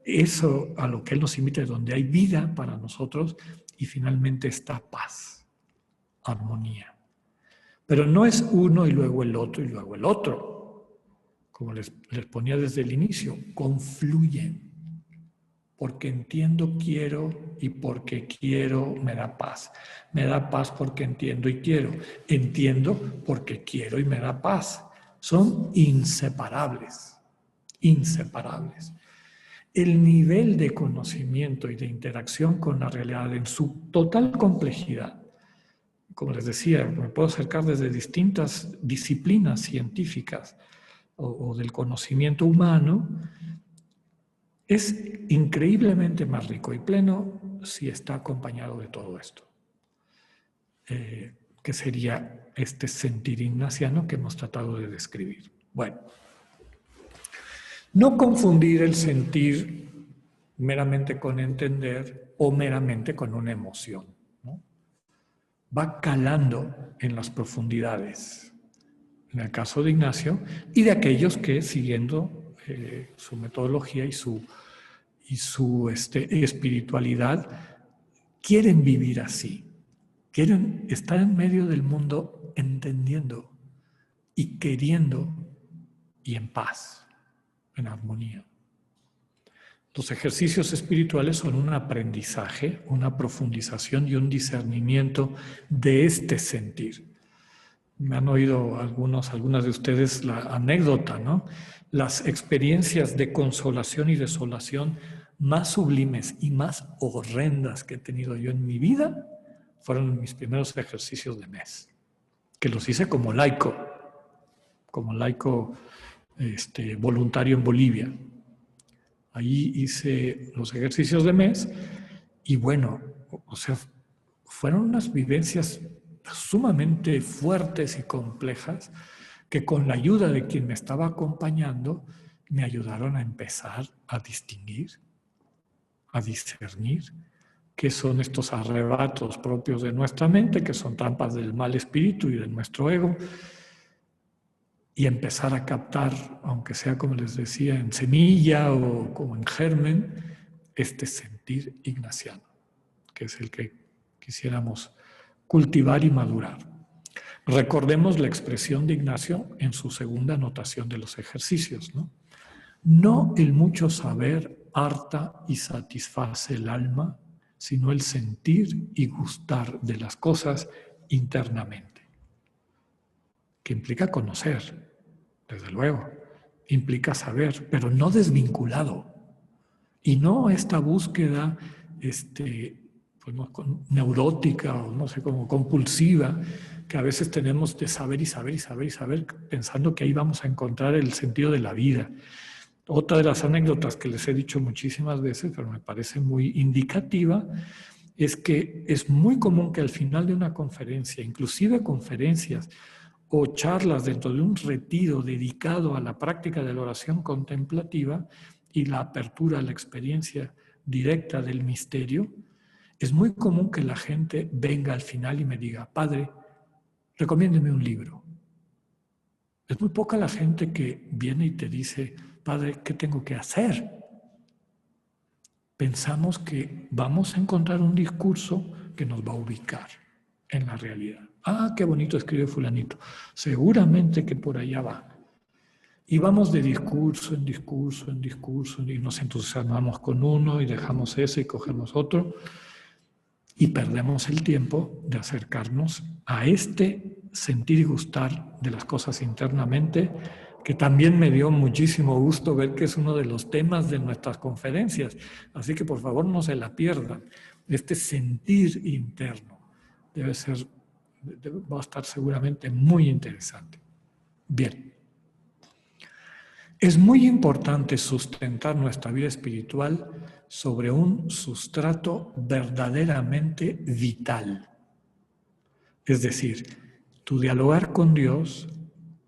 eso a lo que Él nos invita, donde hay vida para nosotros, y finalmente está paz, armonía. Pero no es uno y luego el otro y luego el otro. Como les ponía desde el inicio, confluyen. Porque entiendo, quiero, y porque quiero me da paz. Me da paz porque entiendo y quiero. Entiendo porque quiero y me da paz. Son inseparables, inseparables. El nivel de conocimiento y de interacción con la realidad en su total complejidad, como les decía, me puedo acercar desde distintas disciplinas científicas o del conocimiento humano, es increíblemente más rico y pleno si está acompañado de todo esto, que sería este sentir ignaciano que hemos tratado de describir. Bueno, no confundir el sentir meramente con entender o meramente con una emoción, ¿no? Va calando en las profundidades, en el caso de Ignacio, y de aquellos que siguiendo su metodología y su espiritualidad, quieren vivir así, quieren estar en medio del mundo entendiendo y queriendo y en paz, en armonía. Los ejercicios espirituales son un aprendizaje, una profundización y un discernimiento de este sentir. Me han oído algunas de ustedes la anécdota, ¿no? Las experiencias de consolación y desolación más sublimes y más horrendas que he tenido yo en mi vida fueron mis primeros ejercicios de mes, que los hice como laico, como laico voluntario en Bolivia. Ahí hice los ejercicios de mes y bueno, o sea, fueron unas vivencias sumamente fuertes y complejas que con la ayuda de quien me estaba acompañando me ayudaron a empezar a distinguir, a discernir qué son estos arrebatos propios de nuestra mente, que son trampas del mal espíritu y de nuestro ego, y empezar a captar, aunque sea como les decía, en semilla o como en germen, este sentir ignaciano, que es el que quisiéramos cultivar y madurar. Recordemos la expresión de Ignacio en su segunda anotación de los ejercicios, ¿no? No el mucho saber harta y satisface el alma, sino el sentir y gustar de las cosas internamente, que implica conocer, desde luego, implica saber, pero no desvinculado, y no esta búsqueda pues no, neurótica o no sé, como compulsiva, que a veces tenemos de saber y saber y saber y saber, pensando que ahí vamos a encontrar el sentido de la vida. Otra de las anécdotas que les he dicho muchísimas veces, pero me parece muy indicativa, es que es muy común que al final de una conferencia, inclusive conferencias o charlas dentro de un retiro dedicado a la práctica de la oración contemplativa y la apertura a la experiencia directa del misterio, es muy común que la gente venga al final y me diga, Padre, recomiéndeme un libro. Es muy poca la gente que viene y te dice, Padre, ¿qué tengo que hacer? Pensamos que vamos a encontrar un discurso que nos va a ubicar en la realidad. Ah, qué bonito escribe fulanito. Seguramente que por allá va. Y vamos de discurso en discurso en discurso y nos entusiasmamos con uno y dejamos ese y cogemos otro y perdemos el tiempo de acercarnos a este sentir y gustar de las cosas internamente, que también me dio muchísimo gusto ver que es uno de los temas de nuestras conferencias. Así que por favor no se la pierdan. Este sentir interno va a estar seguramente muy interesante. Bien. Es muy importante sustentar nuestra vida espiritual sobre un sustrato verdaderamente vital. Es decir, tu dialogar con Dios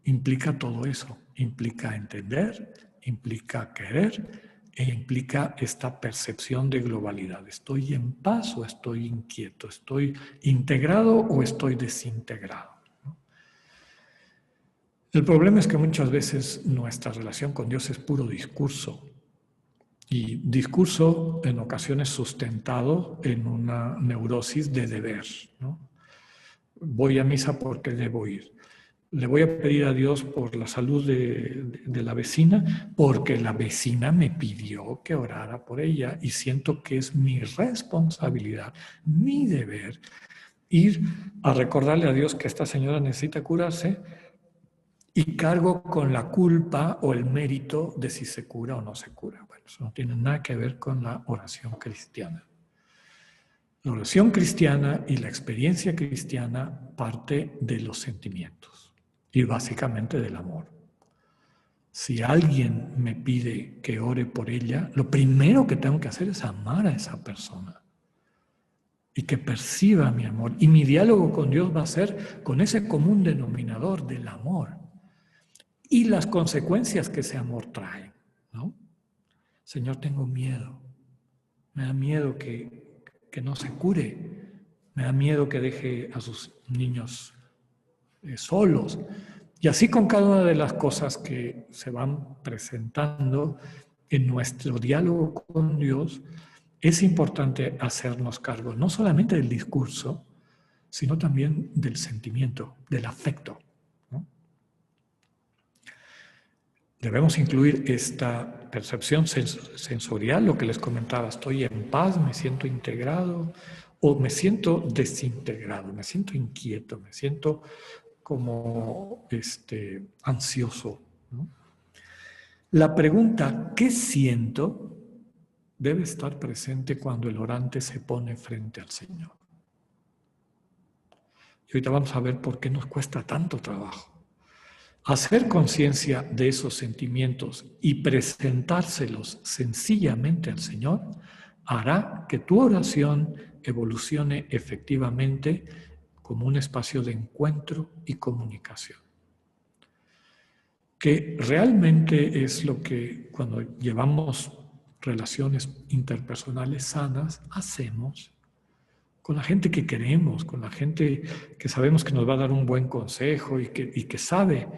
implica todo eso. Implica entender, implica querer e implica esta percepción de globalidad. ¿Estoy en paz o estoy inquieto? ¿Estoy integrado o estoy desintegrado? El problema es que muchas veces nuestra relación con Dios es puro discurso. Y discurso en ocasiones sustentado en una neurosis de deber, ¿no? Voy a misa porque debo ir. Le voy a pedir a Dios por la salud de la vecina porque la vecina me pidió que orara por ella y siento que es mi responsabilidad, mi deber, ir a recordarle a Dios que esta señora necesita curarse y cargo con la culpa o el mérito de si se cura o no se cura. Bueno, eso no tiene nada que ver con la oración cristiana. La oración cristiana y la experiencia cristiana parte de los sentimientos y básicamente del amor. Si alguien me pide que ore por ella, lo primero que tengo que hacer es amar a esa persona y que perciba mi amor. Y mi diálogo con Dios va a ser con ese común denominador del amor y las consecuencias que ese amor trae, ¿no? Señor, tengo miedo. Me da miedo que no se cure. Me da miedo que deje a sus niños solos. Y así con cada una de las cosas que se van presentando en nuestro diálogo con Dios, es importante hacernos cargo no solamente del discurso, sino también del sentimiento, del afecto, ¿no? Debemos incluir esta percepción sensorial, lo que les comentaba, estoy en paz, me siento integrado o me siento desintegrado, me siento inquieto, me siento como ansioso, ¿no? La pregunta, ¿qué siento?, debe estar presente cuando el orante se pone frente al Señor. Y ahorita vamos a ver por qué nos cuesta tanto trabajo. Hacer conciencia de esos sentimientos y presentárselos sencillamente al Señor hará que tu oración evolucione efectivamente como un espacio de encuentro y comunicación. Que realmente es lo que cuando llevamos relaciones interpersonales sanas hacemos con la gente que queremos, con la gente que sabemos que nos va a dar un buen consejo y que sabe,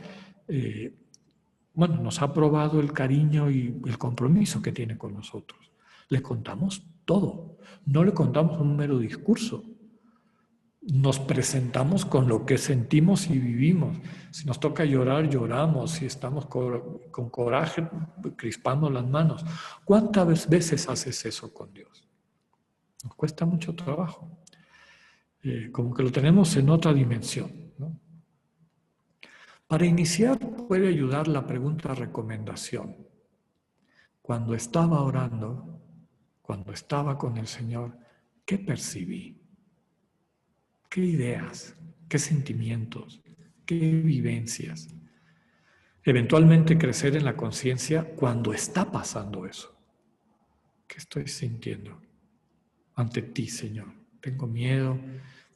nos ha probado el cariño y el compromiso que tiene con nosotros. Le contamos todo, no le contamos un mero discurso. Nos presentamos con lo que sentimos y vivimos. Si nos toca llorar, lloramos. Si estamos con coraje, crispamos las manos. ¿Cuántas veces haces eso con Dios? Nos cuesta mucho trabajo. Como que lo tenemos en otra dimensión, ¿no? Para iniciar puede ayudar la pregunta recomendación. Cuando estaba orando, cuando estaba con el Señor, ¿qué percibí? ¿Qué ideas? ¿Qué sentimientos? ¿Qué vivencias? Eventualmente crecer en la conciencia cuando está pasando eso. ¿Qué estoy sintiendo ante ti, Señor? Tengo miedo,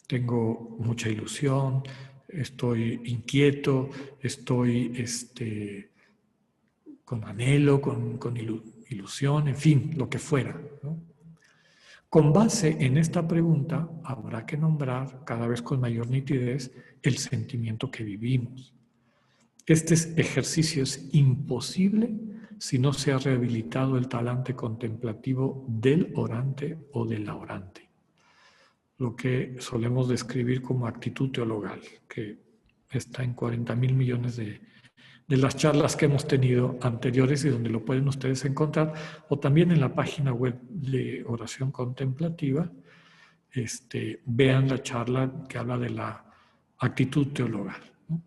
tengo mucha ilusión, estoy inquieto, estoy con anhelo, con ilusión, en fin, lo que fuera, ¿no? Con base en esta pregunta, habrá que nombrar cada vez con mayor nitidez el sentimiento que vivimos. Este ejercicio es imposible si no se ha rehabilitado el talante contemplativo del orante o de la orante, lo que solemos describir como actitud teologal, que está en 40.000 millones de las charlas que hemos tenido anteriores y donde lo pueden ustedes encontrar, o también en la página web de Oración Contemplativa. Vean la charla que habla de la actitud teologal, ¿no?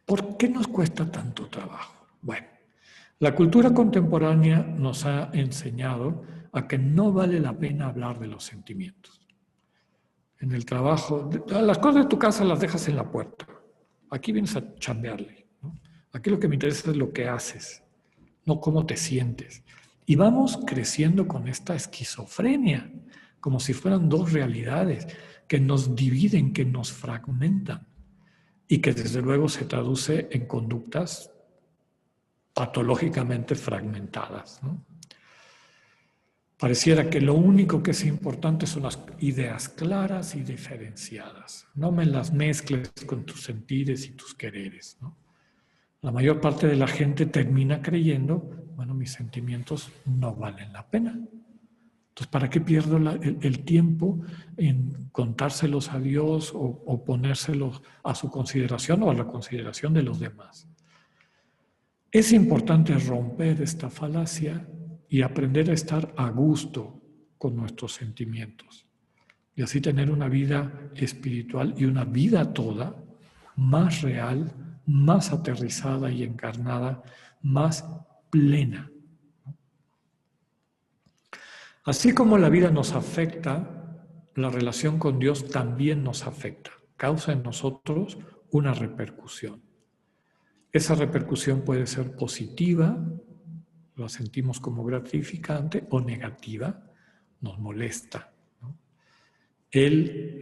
¿Por qué nos cuesta tanto trabajo? Bueno, la cultura contemporánea nos ha enseñado a que no vale la pena hablar de los sentimientos. En el trabajo, las cosas de tu casa las dejas en la puerta. Aquí vienes a chambearle, ¿no? Aquí lo que me interesa es lo que haces, no cómo te sientes. Y vamos creciendo con esta esquizofrenia, como si fueran dos realidades que nos dividen, que nos fragmentan y que desde luego se traduce en conductas patológicamente fragmentadas, ¿no? Pareciera que lo único que es importante son las ideas claras y diferenciadas. No me las mezcles con tus sentires y tus quereres, ¿no? La mayor parte de la gente termina creyendo, bueno, mis sentimientos no valen la pena. Entonces, ¿para qué pierdo el tiempo en contárselos a Dios o ponérselos a su consideración o a la consideración de los demás? Es importante romper esta falacia y aprender a estar a gusto con nuestros sentimientos. Y así tener una vida espiritual y una vida toda más real, más aterrizada y encarnada, más plena. Así como la vida nos afecta, la relación con Dios también nos afecta, causa en nosotros una repercusión. Esa repercusión puede ser positiva, la sentimos como gratificante, o negativa, nos molesta, ¿no?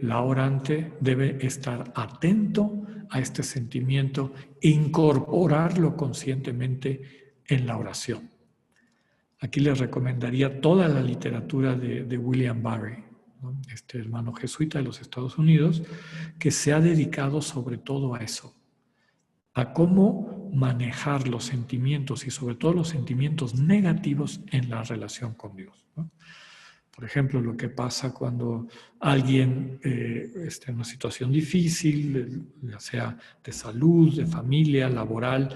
La orante, debe estar atento a este sentimiento e incorporarlo conscientemente en la oración. Aquí les recomendaría toda la literatura de William Barry, ¿no? Este hermano jesuita de los Estados Unidos, que se ha dedicado sobre todo a eso, a cómo manejar los sentimientos y sobre todo los sentimientos negativos en la relación con Dios, ¿no? Por ejemplo, lo que pasa cuando alguien está en una situación difícil, ya sea de salud, de familia, laboral,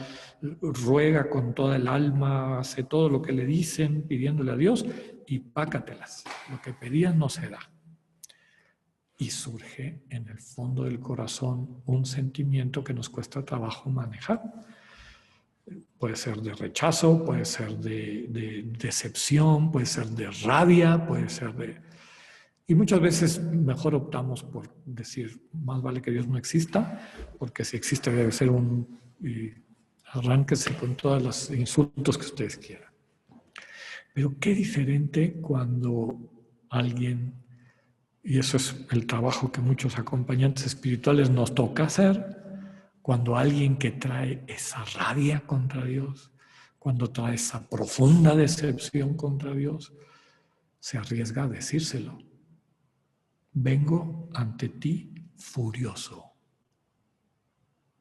ruega con toda el alma, hace todo lo que le dicen, pidiéndole a Dios, y pácatelas. Lo que pedían no se da. Y surge en el fondo del corazón un sentimiento que nos cuesta trabajo manejar. Puede ser de rechazo, puede ser de decepción, puede ser de rabia, puede ser de... Y muchas veces mejor optamos por decir, más vale que Dios no exista, porque si existe debe ser un y arránquense con todos los insultos que ustedes quieran. Pero qué diferente cuando alguien, y eso es el trabajo que muchos acompañantes espirituales nos toca hacer, cuando alguien que trae esa rabia contra Dios, cuando trae esa profunda decepción contra Dios, se arriesga a decírselo. Vengo ante ti furioso.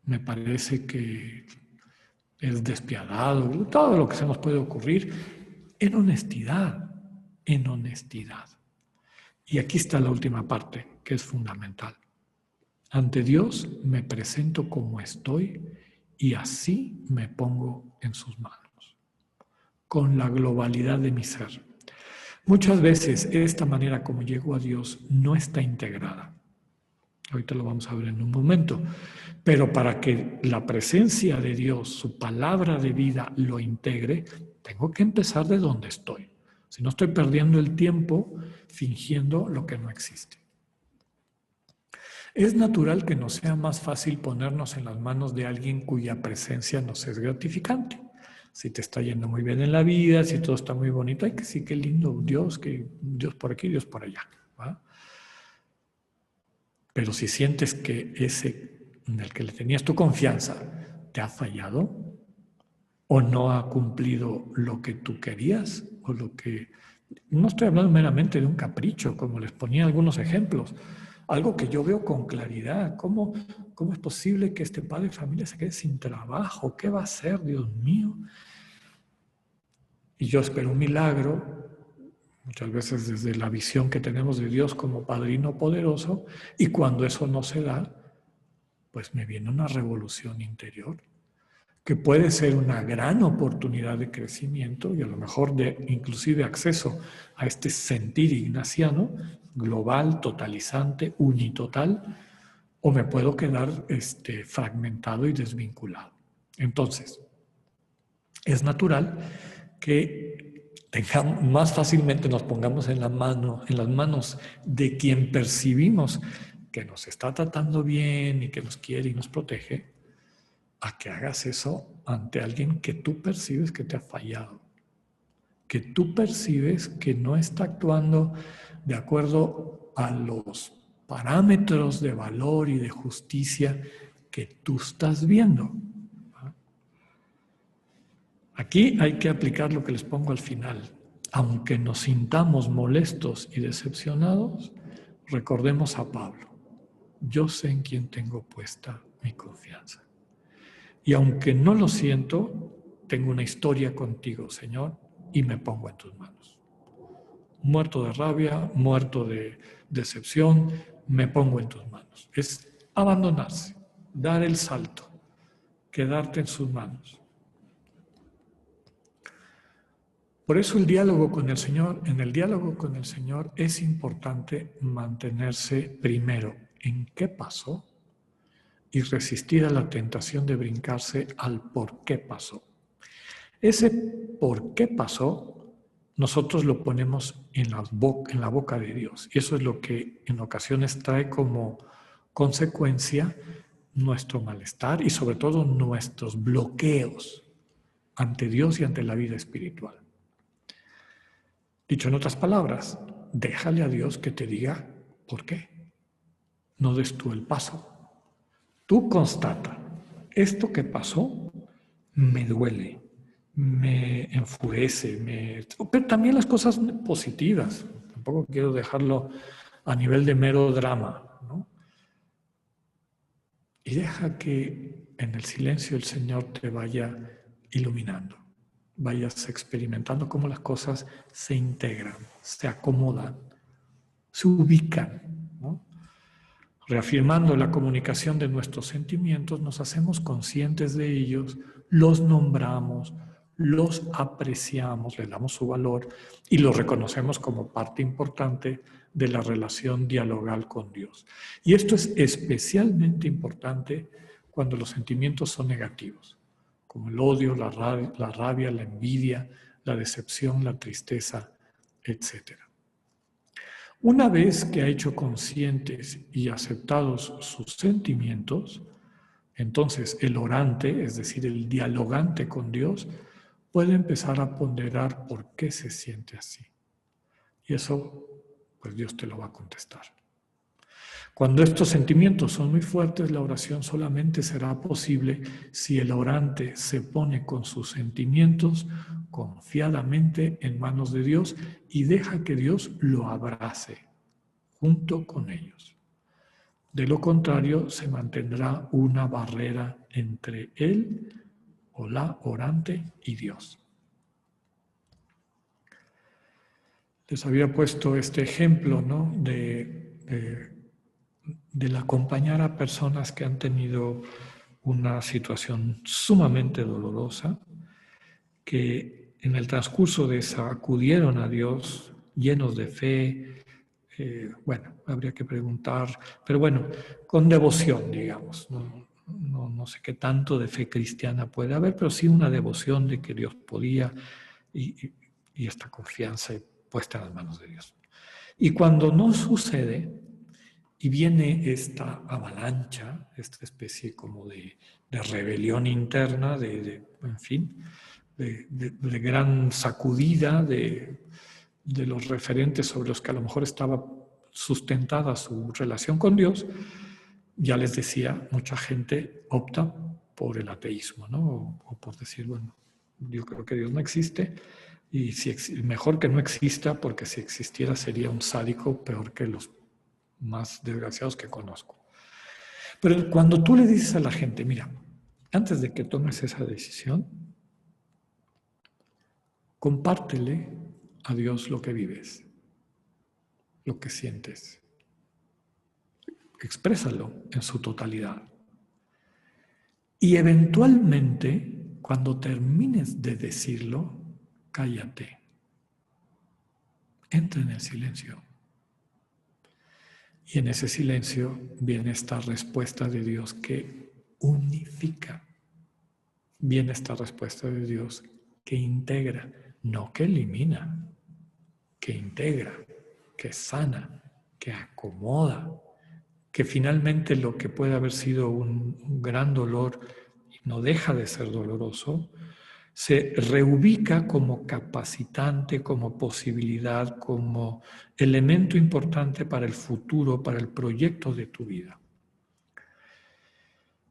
Me parece que es despiadado, todo lo que se nos puede ocurrir, en honestidad, en honestidad. Y aquí está la última parte, que es fundamental. Ante Dios me presento como estoy y así me pongo en sus manos, con la globalidad de mi ser. Muchas veces esta manera como llego a Dios no está integrada. Ahorita lo vamos a ver en un momento. Pero para que la presencia de Dios, su palabra de vida, lo integre, tengo que empezar de donde estoy. Si no, estoy perdiendo el tiempo fingiendo lo que no existe. Es natural que nos sea más fácil ponernos en las manos de alguien cuya presencia nos es gratificante. Si te está yendo muy bien en la vida, si todo está muy bonito, ay, que sí, qué lindo, Dios por aquí, Dios por allá, ¿va? Pero si sientes que ese en el que le tenías tu confianza te ha fallado o no ha cumplido lo que tú querías o lo que... No estoy hablando meramente de un capricho, como les ponía algunos ejemplos, algo que yo veo con claridad. ¿Cómo es posible que este padre de familia se quede sin trabajo? ¿Qué va a hacer, Dios mío? Y yo espero un milagro, muchas veces desde la visión que tenemos de Dios como padrino poderoso, y cuando eso no se da, pues me viene una revolución interior, que puede ser una gran oportunidad de crecimiento y a lo mejor de inclusive acceso a este sentir ignaciano, global, totalizante, unitotal, o me puedo quedar fragmentado y desvinculado. Entonces, es natural que más fácilmente nos pongamos en las manos de quien percibimos que nos está tratando bien y que nos quiere y nos protege, a que hagas eso ante alguien que tú percibes que te ha fallado, que tú percibes que no está actuando de acuerdo a los parámetros de valor y de justicia que tú estás viendo. Aquí hay que aplicar lo que les pongo al final. Aunque nos sintamos molestos y decepcionados, recordemos a Pablo. Yo sé en quién tengo puesta mi confianza. Y aunque no lo siento, tengo una historia contigo, Señor, y me pongo en tus manos. Muerto de rabia, muerto de decepción, me pongo en tus manos. Es abandonarse, dar el salto, quedarte en sus manos. Por eso el diálogo con el Señor, en el diálogo con el Señor es importante mantenerse primero en qué pasó y resistir a la tentación de brincarse al por qué pasó. Ese por qué pasó, nosotros lo ponemos en la boca de Dios. Y eso es lo que en ocasiones trae como consecuencia nuestro malestar y sobre todo nuestros bloqueos ante Dios y ante la vida espiritual. Dicho en otras palabras, déjale a Dios que te diga por qué. No des tú el paso. Tú constata, esto que pasó me duele, me enfurece, pero también las cosas positivas. Tampoco quiero dejarlo a nivel de mero drama, ¿no? Y deja que en el silencio el Señor te vaya iluminando. Vayas experimentando cómo las cosas se integran, se acomodan, se ubican, ¿no? Reafirmando la comunicación de nuestros sentimientos, nos hacemos conscientes de ellos, los nombramos, los apreciamos, les damos su valor y los reconocemos como parte importante de la relación dialogal con Dios. Y esto es especialmente importante cuando los sentimientos son negativos, como el odio, la rabia, la envidia, la decepción, la tristeza, etc. Una vez que ha hecho conscientes y aceptados sus sentimientos, Entonces, el orante, es decir, el dialogante con Dios, puede empezar a ponderar por qué se siente así. Y eso, pues Dios te lo va a contestar. Cuando estos sentimientos son muy fuertes, la oración solamente será posible si el orante se pone con sus sentimientos confiadamente en manos de Dios y deja que Dios lo abrace junto con ellos. De lo contrario, se mantendrá una barrera entre él o la orante y Dios. Les había puesto este ejemplo, ¿no?, del acompañar a personas que han tenido una situación sumamente dolorosa, que en el transcurso de esa acudieron a Dios llenos de fe, bueno, habría que preguntar, pero bueno, con devoción, digamos. No sé qué tanto de fe cristiana puede haber, pero sí una devoción de que Dios podía y esta confianza puesta en las manos de Dios. Y cuando no sucede y viene esta avalancha, esta especie como de rebelión interna, en fin, de gran sacudida de los referentes sobre los que a lo mejor estaba sustentada su relación con Dios, ya les decía, mucha gente opta por el ateísmo, ¿no? O por decir, bueno, yo creo que Dios no existe y mejor que no exista, porque si existiera sería un sádico peor que los más desgraciados que conozco. Pero cuando tú le dices a la gente, mira, antes de que tomes esa decisión, compártele a Dios lo que vives, lo que sientes. Exprésalo en su totalidad. Y eventualmente, cuando termines de decirlo, cállate. Entra en el silencio. Y en ese silencio viene esta respuesta de Dios que unifica. Viene esta respuesta de Dios que integra, no que elimina, que integra, que sana, que acomoda, que finalmente lo que puede haber sido un gran dolor y no deja de ser doloroso, se reubica como capacitante, como posibilidad, como elemento importante para el futuro, para el proyecto de tu vida.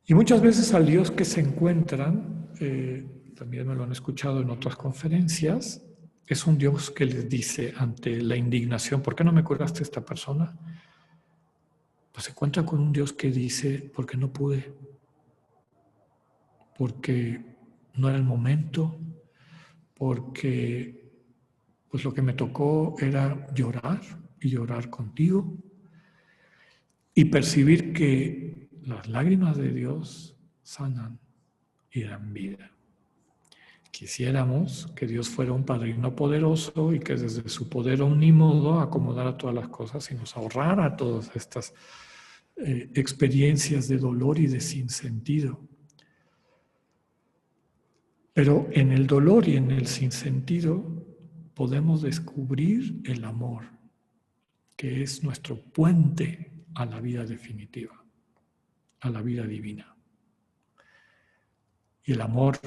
Y muchas veces al Dios que se encuentran, también me lo han escuchado en otras conferencias, es un Dios que les dice ante la indignación, ¿por qué no me curaste esta persona? Pues se encuentra con un Dios que dice, porque no pude, porque no era el momento, porque pues lo que me tocó era llorar y llorar contigo y percibir que las lágrimas de Dios sanan y dan vida. Quisiéramos que Dios fuera un padrino poderoso y que desde su poder omnímodo acomodara todas las cosas y nos ahorrara todas estas experiencias de dolor y de sinsentido. Pero en el dolor y en el sinsentido podemos descubrir el amor, que es nuestro puente a la vida definitiva, a la vida divina. Y el amor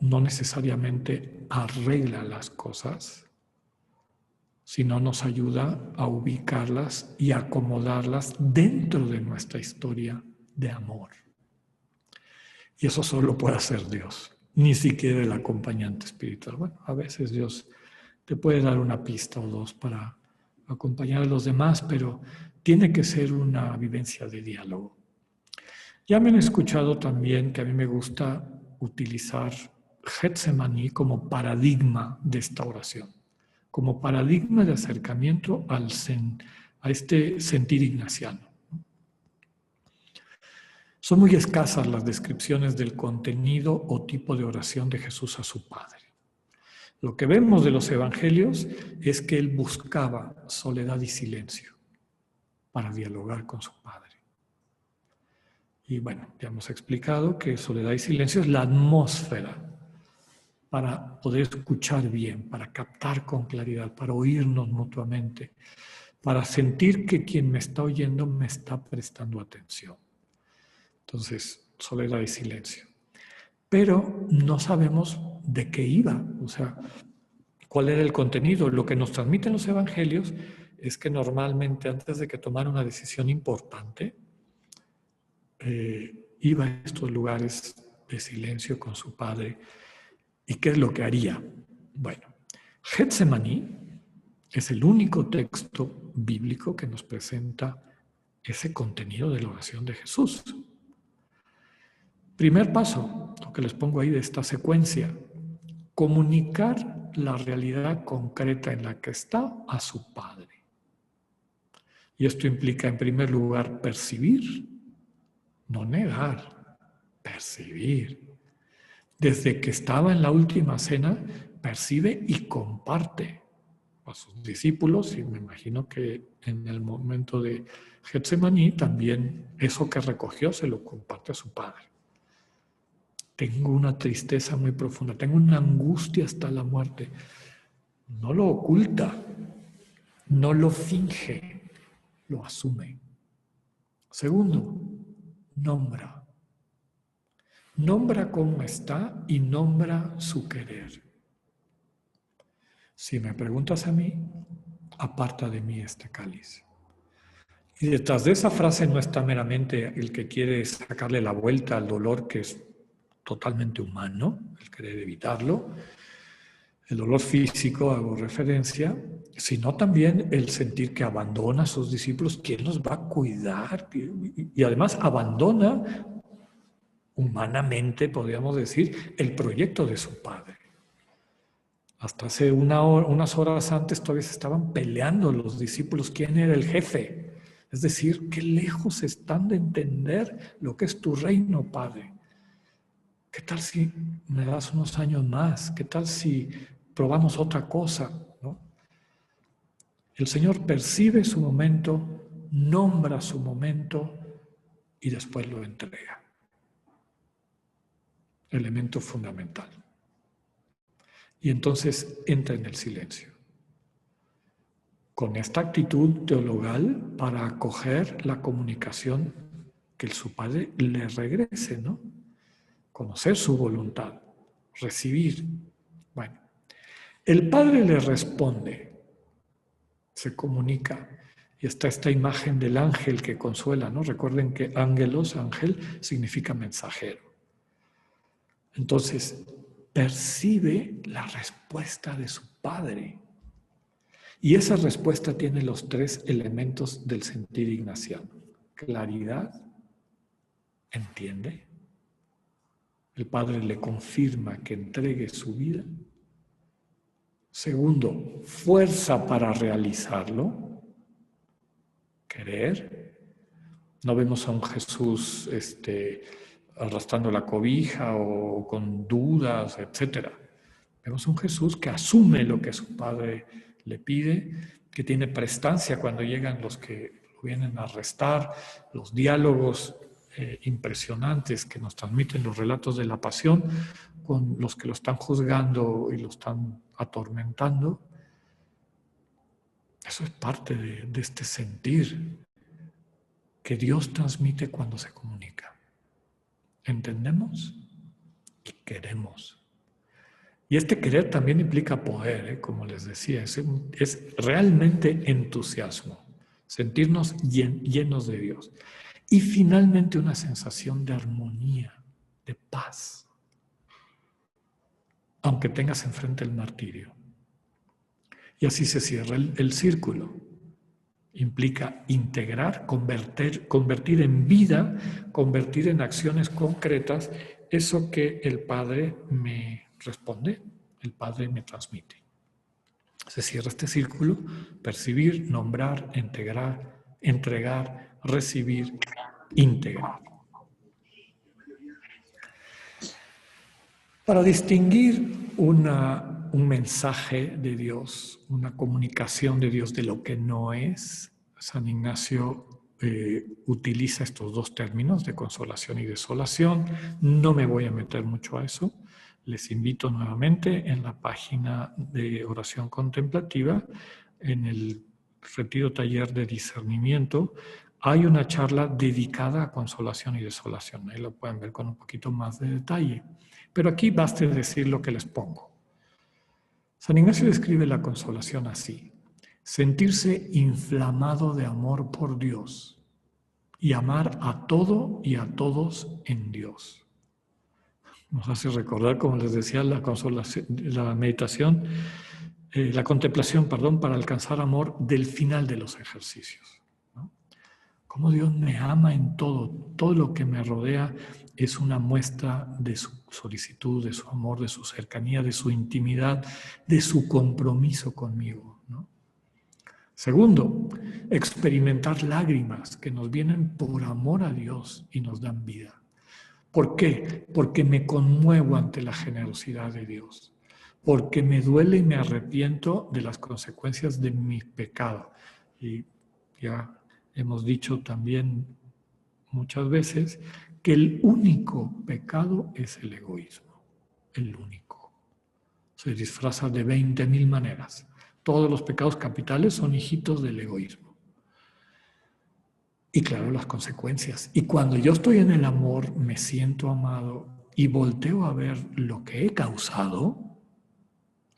no necesariamente arregla las cosas, sino nos ayuda a ubicarlas y acomodarlas dentro de nuestra historia de amor. Y eso solo puede hacer Dios, ni siquiera el acompañante espiritual. Bueno, a veces Dios te puede dar una pista o dos para acompañar a los demás, pero tiene que ser una vivencia de diálogo. Ya me han escuchado también que a mí me gusta utilizar Getsemaní como paradigma de esta oración, como paradigma de acercamiento a este sentir ignaciano. Son muy escasas las descripciones del contenido o tipo de oración de Jesús a su Padre. Lo que vemos de los evangelios es que él buscaba soledad y silencio para dialogar con su Padre. Y bueno, ya hemos explicado que soledad y silencio es la atmósfera para poder escuchar bien, para captar con claridad, para oírnos mutuamente, para sentir que quien me está oyendo me está prestando atención. Entonces, soledad y silencio. Pero no sabemos de qué iba, o sea, cuál era el contenido. Lo que nos transmiten los evangelios es que normalmente antes de que tomara una decisión importante, iba a estos lugares de silencio con su padre. ¿Y qué es lo que haría? Bueno, Getsemaní es el único texto bíblico que nos presenta ese contenido de la oración de Jesús. Primer paso, lo que les pongo ahí de esta secuencia, comunicar la realidad concreta en la que está a su Padre. Y esto implica, en primer lugar, percibir, no negar, percibir. Desde que estaba en la última cena, percibe y comparte a sus discípulos, y me imagino que en el momento de Getsemaní también eso que recogió se lo comparte a su Padre. Tengo una tristeza muy profunda, tengo una angustia hasta la muerte. No lo oculta, no lo finge, lo asume. Segundo, nombra. Nombra cómo está y nombra su querer. Si me preguntas a mí, aparta de mí este cáliz. Y detrás de esa frase no está meramente el que quiere sacarle la vuelta al dolor, que es totalmente humano, el querer evitarlo, el dolor físico, hago referencia, sino también el sentir que abandona a sus discípulos. ¿Quién los va a cuidar? Y además abandona humanamente, podríamos decir, el proyecto de su Padre. Hasta hace unas horas antes todavía se estaban peleando los discípulos quién era el jefe. Es decir, qué lejos están de entender lo que es tu reino, Padre. ¿Qué tal si me das unos años más? ¿Qué tal si probamos otra cosa? ¿No? El Señor percibe su momento, nombra su momento y después lo entrega. Elemento fundamental. Y entonces entra en el silencio. Con esta actitud teologal para acoger la comunicación que su Padre le regrese, ¿no? Conocer su voluntad, recibir. Bueno, el Padre le responde, se comunica, y está esta imagen del ángel que consuela, ¿no? Recuerden que ángelos, ángel, significa mensajero. Entonces, percibe la respuesta de su Padre. Y esa respuesta tiene los tres elementos del sentir ignaciano. Claridad, entiende. El Padre le confirma que entregue su vida. Segundo, fuerza para realizarlo. Querer. No vemos a un Jesús arrastrando la cobija o con dudas, etc. Vemos a un Jesús que asume lo que su Padre le pide, que tiene prestancia cuando llegan los que lo vienen a arrestar, los diálogos impresionantes que nos transmiten los relatos de la pasión con los que lo están juzgando y lo están atormentando. Eso es parte de este sentir que Dios transmite cuando se comunica. ¿Entendemos? Y queremos. Y este querer también implica poder, como les decía, es realmente entusiasmo, sentirnos llenos de Dios. Y finalmente una sensación de armonía, de paz, aunque tengas enfrente el martirio. Y así se cierra el círculo. Implica integrar, convertir en vida, convertir en acciones concretas eso que el Padre me responde, el Padre me transmite. Se cierra este círculo: percibir, nombrar, entregar, recibir, integrar. Para distinguir un mensaje de Dios, una comunicación de Dios de lo que no es, San Ignacio utiliza estos dos términos de consolación y desolación. No me voy a meter mucho a eso. Les invito nuevamente en la página de oración contemplativa, en el retiro taller de discernimiento, hay una charla dedicada a consolación y desolación. Ahí lo pueden ver con un poquito más de detalle. Pero aquí basta decir lo que les pongo. San Ignacio describe la consolación así: sentirse inflamado de amor por Dios y amar a todo y a todos en Dios. Nos hace recordar, como les decía, la consolación, la meditación, la contemplación, para alcanzar amor del final de los ejercicios, ¿no? Cómo Dios me ama en todo, todo lo que me rodea es una muestra de su solicitud, de su amor, de su cercanía, de su intimidad, de su compromiso conmigo, ¿no? Segundo, experimentar lágrimas que nos vienen por amor a Dios y nos dan vida. ¿Por qué? Porque me conmuevo ante la generosidad de Dios, porque me duele y me arrepiento de las consecuencias de mi pecado. Y ya hemos dicho también muchas veces que el único pecado es el egoísmo, el único. Se disfraza de 20.000 maneras. Todos los pecados capitales son hijitos del egoísmo. Y claro, las consecuencias. Y cuando yo estoy en el amor, me siento amado y volteo a ver lo que he causado,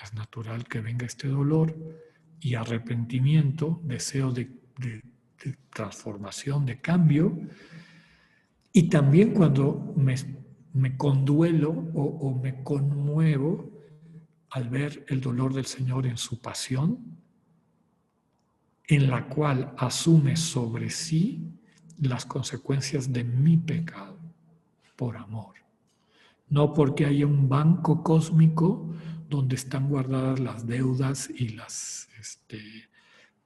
es natural que venga este dolor y arrepentimiento, deseo de transformación, de cambio. Y también cuando me conduelo o me conmuevo al ver el dolor del Señor en su pasión, en la cual asume sobre sí las consecuencias de mi pecado por amor. No porque haya un banco cósmico donde están guardadas las deudas y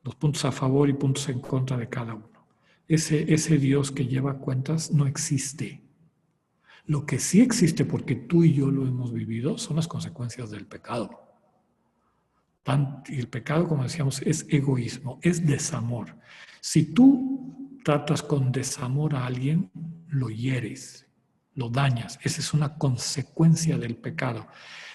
los puntos a favor y puntos en contra de cada uno. Ese Dios que lleva cuentas no existe. Lo que sí existe, porque tú y yo lo hemos vivido, son las consecuencias del pecado. Y el pecado, como decíamos, es egoísmo, es desamor. Si tú tratas con desamor a alguien, lo hieres, lo dañas. Esa es una consecuencia del pecado.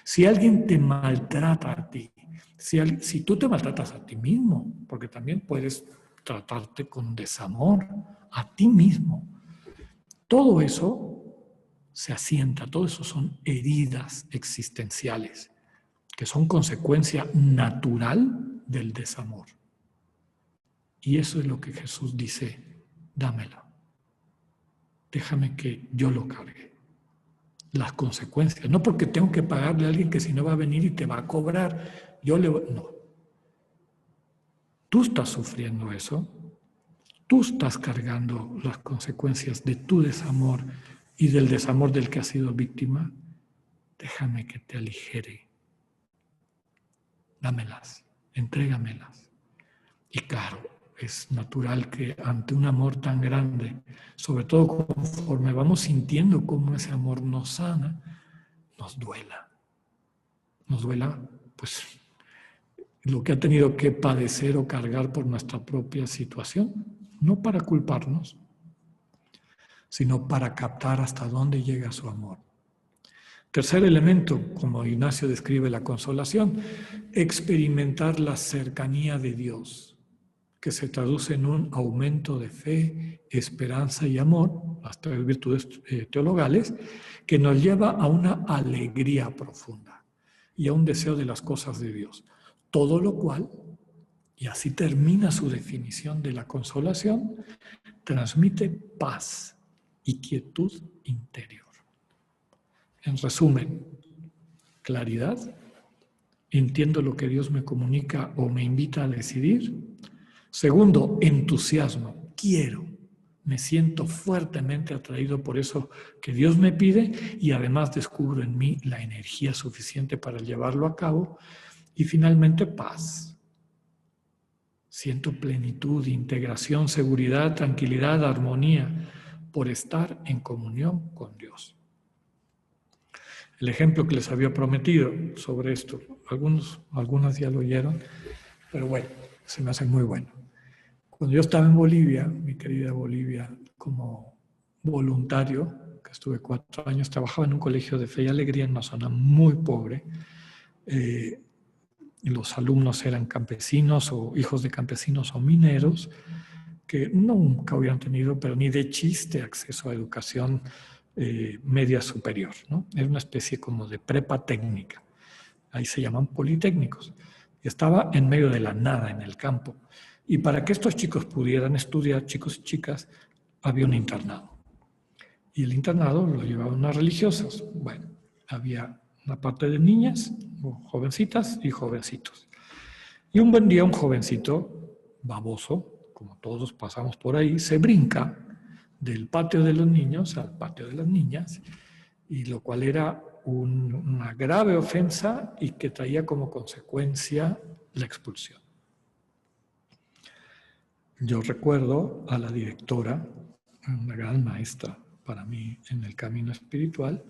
Si alguien te maltrata a ti, si tú te maltratas a ti mismo, porque también puedes tratarte con desamor a ti mismo, todo eso se asienta, todo eso son heridas existenciales que son consecuencia natural del desamor. Y eso es lo que Jesús dice: dámela, déjame que yo lo cargue. Las consecuencias, no porque tengo que pagarle a alguien que si no va a venir y te va a cobrar, no. Tú estás sufriendo eso, tú estás cargando las consecuencias de tu desamor y del desamor del que has sido víctima. Déjame que te aligere. Dámelas, entrégamelas. Y claro, es natural que ante un amor tan grande, sobre todo conforme vamos sintiendo cómo ese amor nos sana, nos duela. Nos duela, pues, lo que ha tenido que padecer o cargar por nuestra propia situación, no para culparnos, sino para captar hasta dónde llega su amor. Tercer elemento, como Ignacio describe la consolación, experimentar la cercanía de Dios, que se traduce en un aumento de fe, esperanza y amor, las tres virtudes teologales, que nos lleva a una alegría profunda y a un deseo de las cosas de Dios. Todo lo cual, y así termina su definición de la consolación, transmite paz y quietud interior. En resumen, claridad, entiendo lo que Dios me comunica o me invita a decidir. Segundo, entusiasmo, quiero, me siento fuertemente atraído por eso que Dios me pide y además descubro en mí la energía suficiente para llevarlo a cabo. Y finalmente, paz. Siento plenitud, integración, seguridad, tranquilidad, armonía por estar en comunión con Dios. El ejemplo que les había prometido sobre esto, algunas ya lo oyeron, pero bueno, se me hace muy bueno. Cuando yo estaba en Bolivia, mi querida Bolivia, como voluntario, que estuve 4 años, trabajaba en un colegio de fe y alegría en una zona muy pobre. Los alumnos eran campesinos o hijos de campesinos o mineros que nunca hubieran tenido, pero ni de chiste, acceso a educación media superior, ¿no? Era una especie como de prepa técnica. Ahí se llaman politécnicos. Y estaba en medio de la nada, en el campo. Y para que estos chicos pudieran estudiar, chicos y chicas, había un internado. Y el internado lo llevaban unas religiosas. Bueno, había una parte de niñas, jovencitas y jovencitos. Y un buen día un jovencito, baboso, como todos pasamos por ahí, se brinca del patio de los niños al patio de las niñas, y lo cual era una grave ofensa y que traía como consecuencia la expulsión. Yo recuerdo a la directora, una gran maestra para mí en el camino espiritual,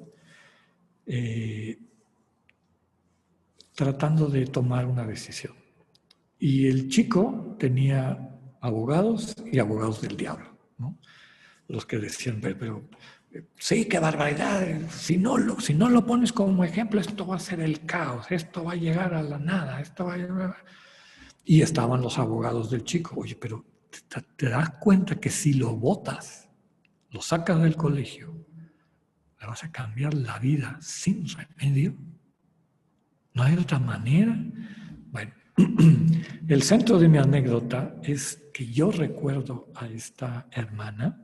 tratando de tomar una decisión. Y el chico tenía abogados y abogados del diablo, ¿no? Los que decían, pero sí, qué barbaridad, si no lo pones como ejemplo, esto va a ser el caos, esto va a llegar a la nada, esto va a llegar... Y estaban los abogados del chico. Oye, pero ¿te das cuenta que si lo botas, lo sacas del colegio, le vas a cambiar la vida sin remedio? ¿No hay otra manera? Bueno, el centro de mi anécdota es que yo recuerdo a esta hermana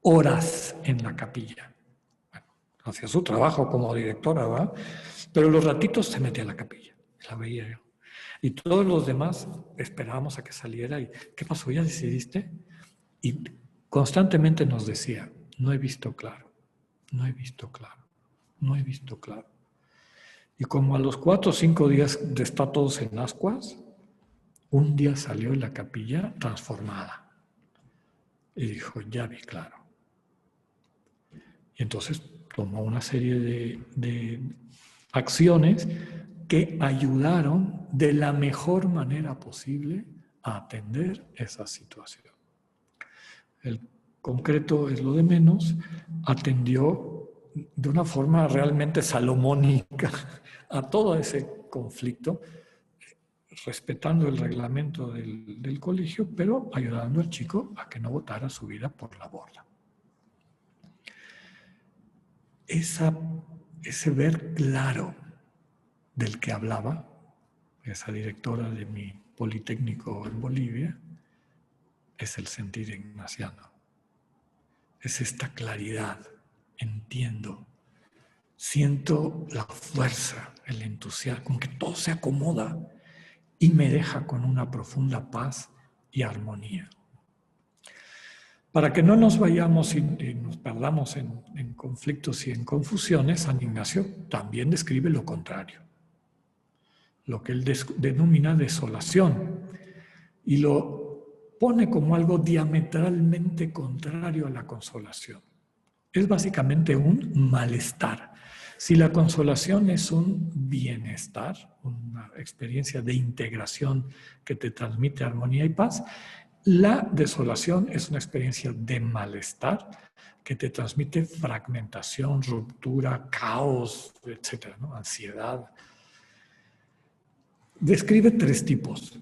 horas en la capilla. Bueno, hacía su trabajo como directora, ¿verdad? Pero los ratitos se metía a la capilla, la veía yo. Y todos los demás esperábamos a que saliera y ¿qué pasó? ¿Ya decidiste? Y constantemente nos decía, no he visto claro, no he visto claro, no he visto claro. Y como a los 4 o 5 días de estar todos en ascuas, un día salió de la capilla transformada. Y dijo, ya vi claro. Y entonces tomó una serie de acciones que ayudaron de la mejor manera posible a atender esa situación. El concreto es lo de menos, atendió de una forma realmente salomónica a todo ese conflicto, respetando el reglamento del colegio, pero ayudando al chico a que no botara su vida por la borda. Ese ver claro del que hablaba esa directora de mi Politécnico en Bolivia, es el sentir ignaciano. Es esta claridad, entiendo, siento la fuerza, el entusiasmo, con que todo se acomoda y me deja con una profunda paz y armonía. Para que no nos vayamos y nos perdamos en conflictos y en confusiones, San Ignacio también describe lo contrario, lo que él denomina desolación, y lo pone como algo diametralmente contrario a la consolación. Es básicamente un malestar. Si la consolación es un bienestar, una experiencia de integración que te transmite armonía y paz, la desolación es una experiencia de malestar que te transmite fragmentación, ruptura, caos, etcétera, ¿no? Ansiedad. Describe 3 tipos.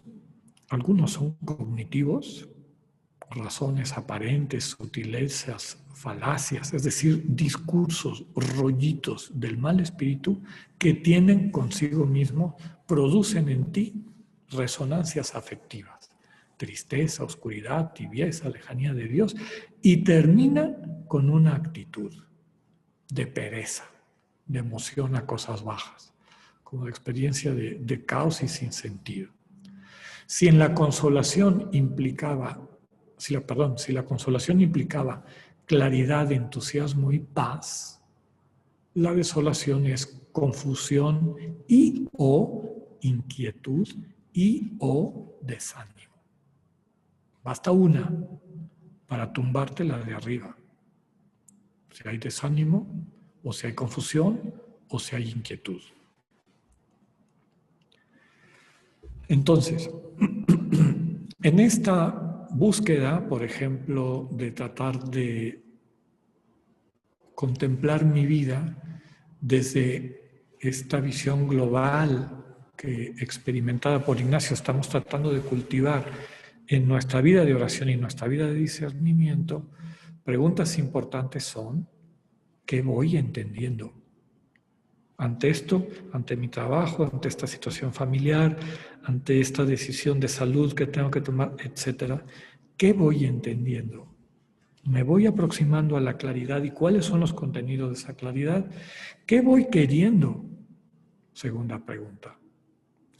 Algunos son cognitivos, razones aparentes, sutilezas, falacias, es decir, discursos, rollitos del mal espíritu que tienen consigo mismo, producen en ti resonancias afectivas, tristeza, oscuridad, tibieza, lejanía de Dios, y terminan con una actitud de pereza, de emoción a cosas bajas, como de experiencia de caos y sin sentido. Si en la consolación implicaba, si la consolación implicaba claridad, entusiasmo y paz, la desolación es confusión y o inquietud y o desánimo. Basta una para tumbarte la de arriba. Si hay desánimo, o si hay confusión, o si hay inquietud. Entonces, en esta búsqueda, por ejemplo, de tratar de contemplar mi vida desde esta visión global que, experimentada por Ignacio, estamos tratando de cultivar en nuestra vida de oración y nuestra vida de discernimiento, preguntas importantes son: ¿qué voy entendiendo? Ante esto, ante mi trabajo, ante esta situación familiar, ante esta decisión de salud que tengo que tomar, etcétera, ¿qué voy entendiendo? ¿Me voy aproximando a la claridad y cuáles son los contenidos de esa claridad? ¿Qué voy queriendo? Segunda pregunta.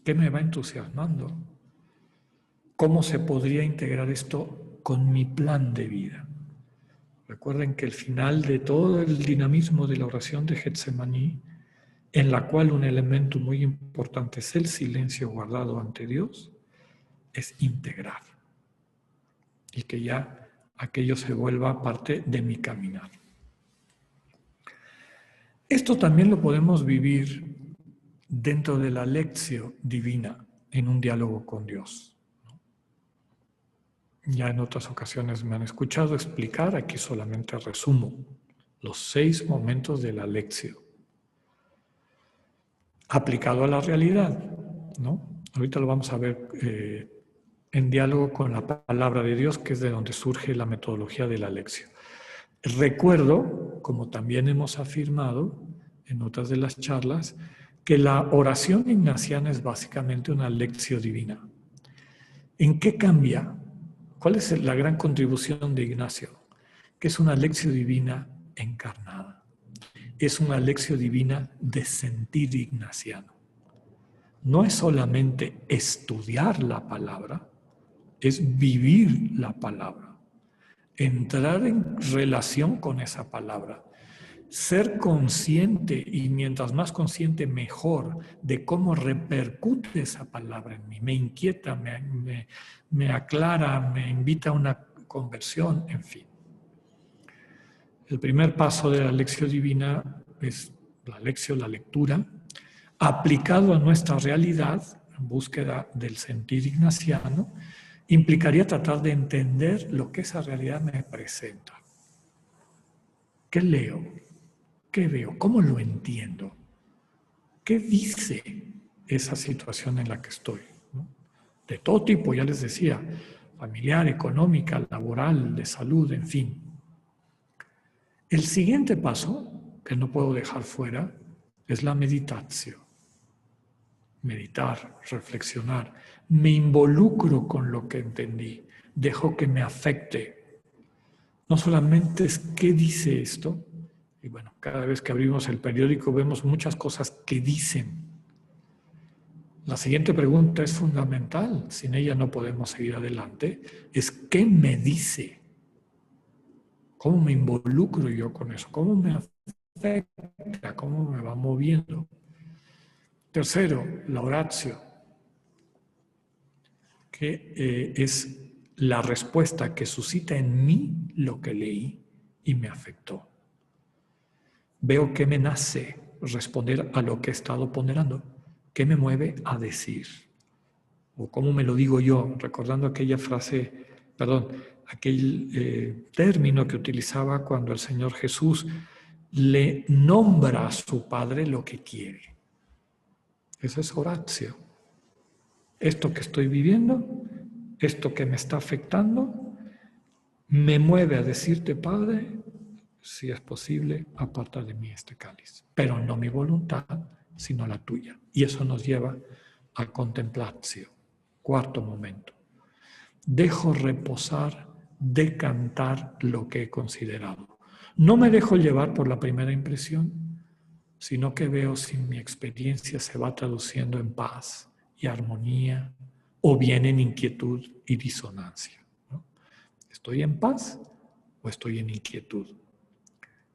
¿Qué me va entusiasmando? ¿Cómo se podría integrar esto con mi plan de vida? Recuerden que el final de todo el dinamismo de la oración de Getsemaní, en la cual un elemento muy importante es el silencio guardado ante Dios, es integrar y que ya aquello se vuelva parte de mi caminar. Esto también lo podemos vivir dentro de la lección divina en un diálogo con Dios. Ya en otras ocasiones me han escuchado explicar, aquí solamente resumo los 6 momentos de la lección aplicado a la realidad, ¿no? Ahorita lo vamos a ver en diálogo con la palabra de Dios, que es de donde surge la metodología de la lección. Recuerdo, como también hemos afirmado en otras de las charlas, que la oración ignaciana es básicamente una lección divina. ¿En qué cambia? ¿Cuál es la gran contribución de Ignacio? Que es una lección divina encarnada. Es una lección divina de sentir ignaciano. No es solamente estudiar la palabra, es vivir la palabra. Entrar en relación con esa palabra. Ser consciente, y mientras más consciente mejor, de cómo repercute esa palabra en mí. Me inquieta, me aclara, me invita a una conversión, en fin. El primer paso de la lección divina es la lección, la lectura, aplicado a nuestra realidad, en búsqueda del sentir ignaciano, implicaría tratar de entender lo que esa realidad me presenta. ¿Qué leo? ¿Qué veo? ¿Cómo lo entiendo? ¿Qué dice esa situación en la que estoy? ¿No? De todo tipo, ya les decía, familiar, económica, laboral, de salud, en fin. El siguiente paso, que no puedo dejar fuera, es la meditación. Meditar, reflexionar. Me involucro con lo que entendí. Dejo que me afecte. No solamente es qué dice esto, y bueno, cada vez que abrimos el periódico vemos muchas cosas que dicen. La siguiente pregunta es fundamental, sin ella no podemos seguir adelante, es ¿qué me dice? ¿Cómo me involucro yo con eso? ¿Cómo me afecta? ¿Cómo me va moviendo? Tercero, la oratio, que es la respuesta que suscita en mí lo que leí y me afectó. Veo que me nace responder a lo que he estado ponderando, qué me mueve a decir, o cómo me lo digo yo, recordando aquella frase, aquel término que utilizaba cuando el Señor Jesús le nombra a su Padre lo que quiere. Eso es oratio. Esto que estoy viviendo, esto que me está afectando, me mueve a decirte, Padre, si es posible, aparta de mí este cáliz. Pero no mi voluntad, sino la tuya. Y eso nos lleva a contemplatio. Cuarto momento. Dejo reposar, decantar lo que he considerado. No me dejo llevar por la primera impresión, sino que veo si mi experiencia se va traduciendo en paz y armonía, o bien en inquietud y disonancia, ¿no? ¿Estoy en paz o estoy en inquietud?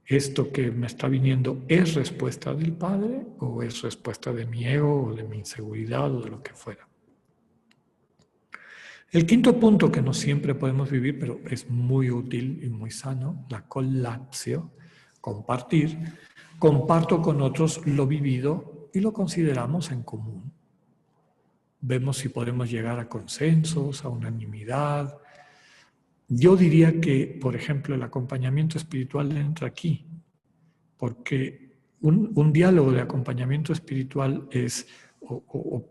¿Esto que me está viniendo es respuesta del Padre o es respuesta de mi ego o de mi inseguridad o de lo que fuera? El quinto punto que no siempre podemos vivir, pero es muy útil y muy sano, la colapsio, compartir. Comparto con otros lo vivido y lo consideramos en común. Vemos si podemos llegar a consensos, a unanimidad. Yo diría que, por ejemplo, el acompañamiento espiritual entra aquí, porque un diálogo de acompañamiento espiritual es, o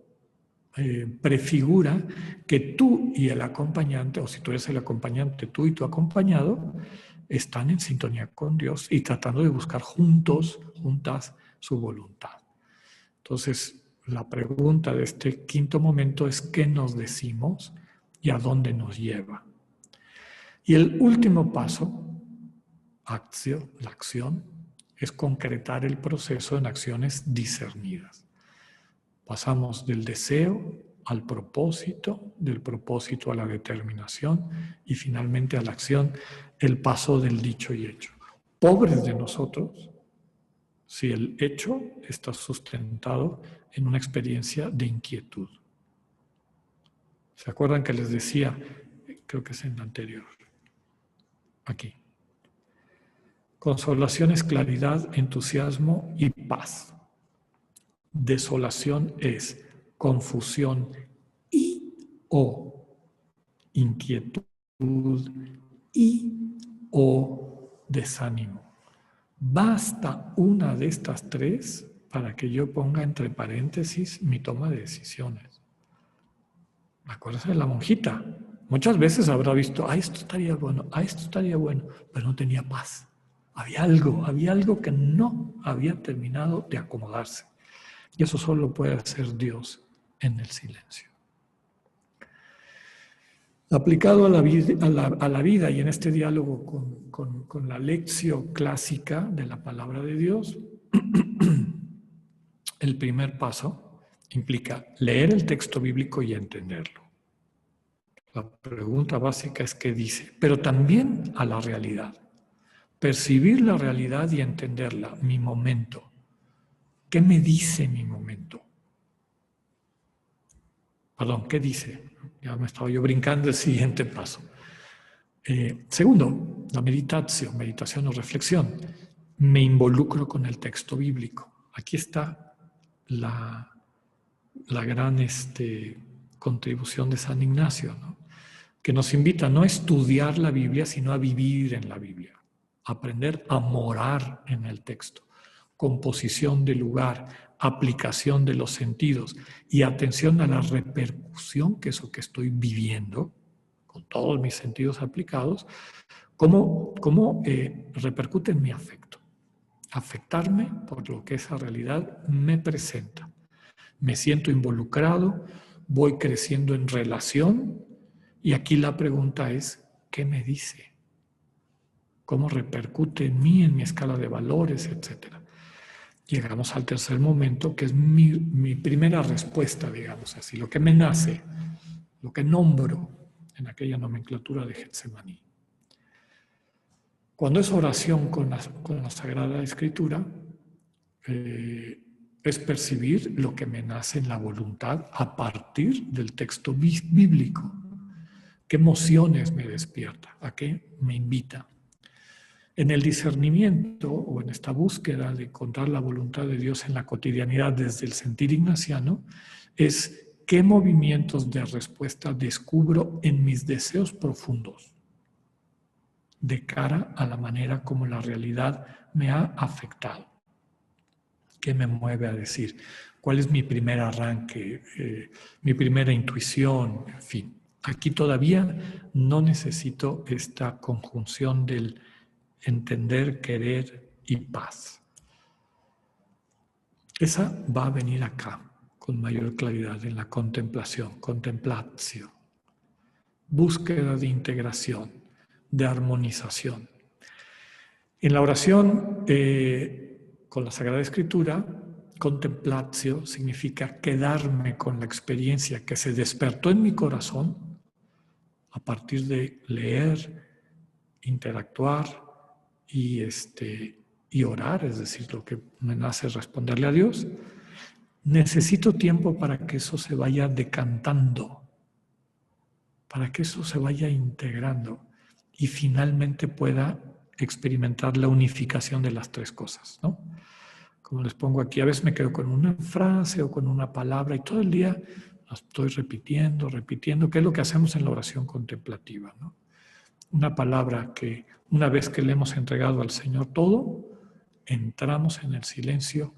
prefigura que tú y el acompañante, o si tú eres el acompañante, tú y tu acompañado, están en sintonía con Dios y tratando de buscar juntas, su voluntad. Entonces, la pregunta de este quinto momento es ¿qué nos decimos y a dónde nos lleva? Y el último paso, la acción, es concretar el proceso en acciones discernidas. Pasamos del deseo al propósito, del propósito a la determinación y finalmente a la acción, el paso del dicho y hecho. Pobres de nosotros si el hecho está sustentado en una experiencia de inquietud. ¿Se acuerdan que les decía? Creo que es en la anterior. Aquí. Consolación es claridad, entusiasmo y paz. Desolación es confusión y o inquietud y o desánimo. Basta una de estas tres para que yo ponga entre paréntesis mi toma de decisiones. ¿Me acuerdas de la monjita? Muchas veces habrá visto, esto estaría bueno, esto estaría bueno, pero no tenía paz. Había algo que no había terminado de acomodarse. Y eso solo puede hacer Dios en el silencio. Aplicado a la vida y en este diálogo con la lección clásica de la palabra de Dios, el primer paso implica leer el texto bíblico y entenderlo. La pregunta básica es ¿qué dice? Pero también a la realidad. Percibir la realidad y entenderla, mi momento. ¿Qué me dice mi momento? Perdón, ¿qué dice? Ya me estaba yo brincando el siguiente paso. Segundo, la meditación o reflexión. Me involucro con el texto bíblico. Aquí está la gran contribución de San Ignacio, ¿no? Que nos invita no a estudiar la Biblia, sino a vivir en la Biblia. Aprender a morar en el texto. Composición del lugar, aplicación de los sentidos y atención a la repercusión que eso que estoy viviendo, con todos mis sentidos aplicados, cómo repercute en mi afecto. Afectarme por lo que esa realidad me presenta. Me siento involucrado, voy creciendo en relación y aquí la pregunta es, ¿qué me dice? ¿Cómo repercute en mí, en mi escala de valores, etcétera? Llegamos al tercer momento, que es mi primera respuesta, digamos así, lo que me nace, lo que nombro en aquella nomenclatura de Getsemaní. Cuando es oración con la Sagrada Escritura, es percibir lo que me nace en la voluntad a partir del texto bíblico. ¿Qué emociones me despierta? ¿A qué me invita? En el discernimiento o en esta búsqueda de encontrar la voluntad de Dios en la cotidianidad desde el sentir ignaciano, es qué movimientos de respuesta descubro en mis deseos profundos de cara a la manera como la realidad me ha afectado. ¿Qué me mueve a decir? ¿Cuál es mi primer arranque? Mi primera intuición, en fin. Aquí todavía no necesito esta conjunción del entender, querer y paz. Esa va a venir acá con mayor claridad en la contemplación, contemplatio, búsqueda de integración, de armonización. En la oración con la Sagrada Escritura, contemplatio significa quedarme con la experiencia que se despertó en mi corazón a partir de leer, interactuar y orar, es decir, lo que me nace responderle a Dios. Necesito tiempo para que eso se vaya decantando, para que eso se vaya integrando y finalmente pueda experimentar la unificación de las tres cosas, ¿no? Como les pongo aquí, a veces me quedo con una frase o con una palabra y todo el día la estoy repitiendo, que es lo que hacemos en la oración contemplativa, ¿no? Una palabra que una vez que le hemos entregado al Señor todo, entramos en el silencio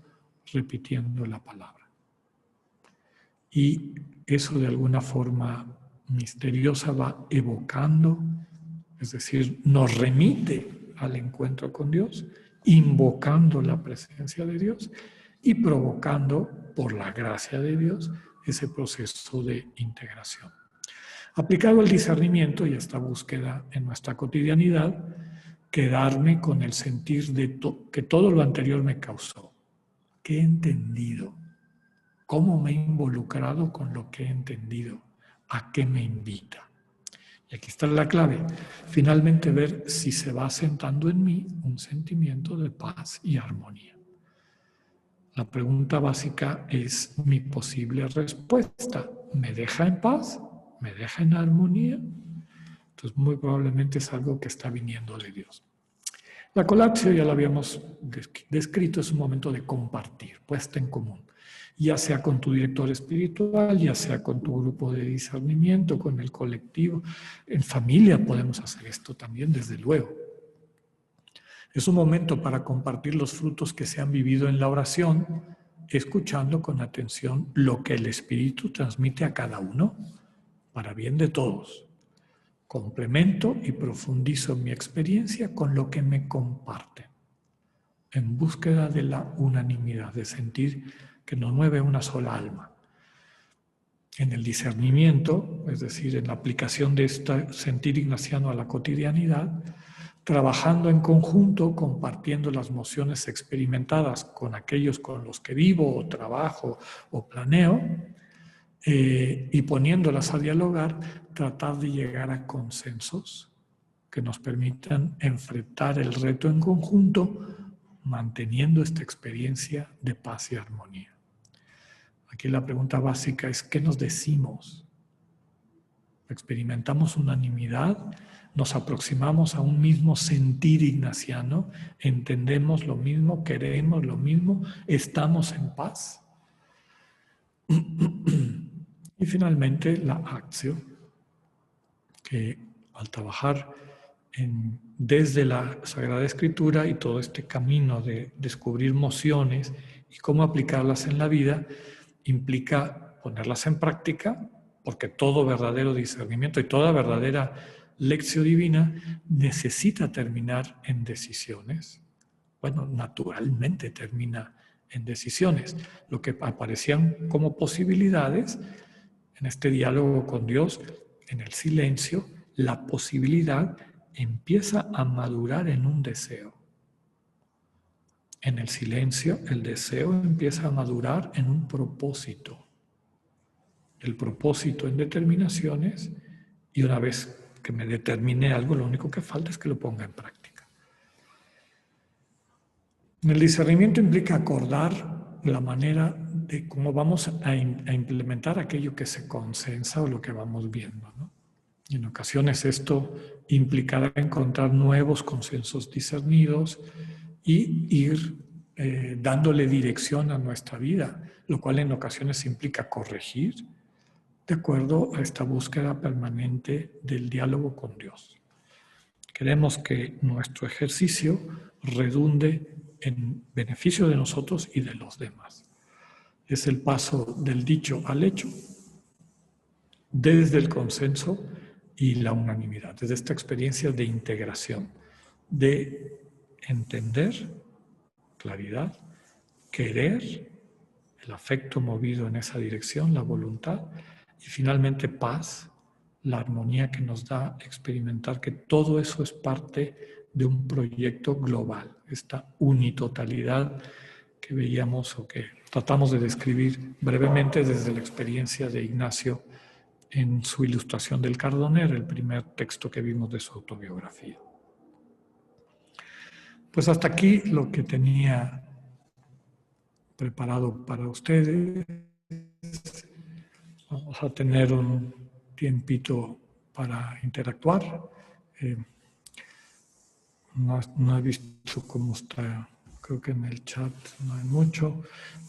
repitiendo la palabra. y eso de alguna forma misteriosa va evocando, es decir, nos remite al encuentro con Dios, invocando la presencia de Dios y provocando, por la gracia de Dios, ese proceso de integración. Aplicado al discernimiento y a esta búsqueda en nuestra cotidianidad, quedarme con el sentir de que todo lo anterior me causó. ¿Qué he entendido? ¿Cómo me he involucrado con lo que he entendido? ¿A qué me invita? Y aquí está la clave. Finalmente ver si se va asentando en mí un sentimiento de paz y armonía. La pregunta básica es mi posible respuesta. ¿Me deja en paz? ¿Me deja en armonía? Entonces muy probablemente es algo que está viniendo de Dios. La colapsio, ya lo habíamos descrito, es un momento de compartir, puesta en común. Ya sea con tu director espiritual, ya sea con tu grupo de discernimiento, con el colectivo. En familia podemos hacer esto también, desde luego. Es un momento para compartir los frutos que se han vivido en la oración, escuchando con atención lo que el Espíritu transmite a cada uno, para bien de todos. Complemento y profundizo mi experiencia con lo que me comparten, en búsqueda de la unanimidad, de sentir que nos mueve una sola alma. En el discernimiento, es decir, en la aplicación de este sentir ignaciano a la cotidianidad, trabajando en conjunto, compartiendo las emociones experimentadas con aquellos con los que vivo o trabajo o planeo, y poniéndolas a dialogar, tratar de llegar a consensos que nos permitan enfrentar el reto en conjunto, manteniendo esta experiencia de paz y armonía. Aquí la pregunta básica es, ¿qué nos decimos? ¿Experimentamos unanimidad? ¿Nos aproximamos a un mismo sentir ignaciano? ¿Entendemos lo mismo? ¿Queremos lo mismo? ¿Estamos en paz? Y finalmente la acción, que al trabajar desde la Sagrada Escritura y todo este camino de descubrir emociones y cómo aplicarlas en la vida, implica ponerlas en práctica, porque todo verdadero discernimiento y toda verdadera lección divina necesita terminar en decisiones. Bueno, naturalmente termina en decisiones. Lo que aparecían como posibilidades en este diálogo con Dios, en el silencio, la posibilidad empieza a madurar en un deseo. En el silencio, el deseo empieza a madurar en un propósito. El propósito en determinaciones, y una vez que me determine algo, lo único que falta es que lo ponga en práctica. El discernimiento implica acordar la manera de cómo vamos a implementar aquello que se consensa o lo que vamos viendo, ¿no? Y en ocasiones esto implicará encontrar nuevos consensos discernidos y ir dándole dirección a nuestra vida, lo cual en ocasiones implica corregir de acuerdo a esta búsqueda permanente del diálogo con Dios. Queremos que nuestro ejercicio redunde en beneficio de nosotros y de los demás. Es el paso del dicho al hecho, desde el consenso y la unanimidad, desde esta experiencia de integración, de entender, claridad, querer, el afecto movido en esa dirección, la voluntad, y finalmente paz, la armonía que nos da experimentar que todo eso es parte de un proyecto global, esta unitotalidad que veíamos o que tratamos de describir brevemente desde la experiencia de Ignacio en su ilustración del Cardoner, el primer texto que vimos de su autobiografía. Pues hasta aquí lo que tenía preparado para ustedes. Vamos a tener un tiempito para interactuar. No he visto cómo está, creo que en el chat no hay mucho.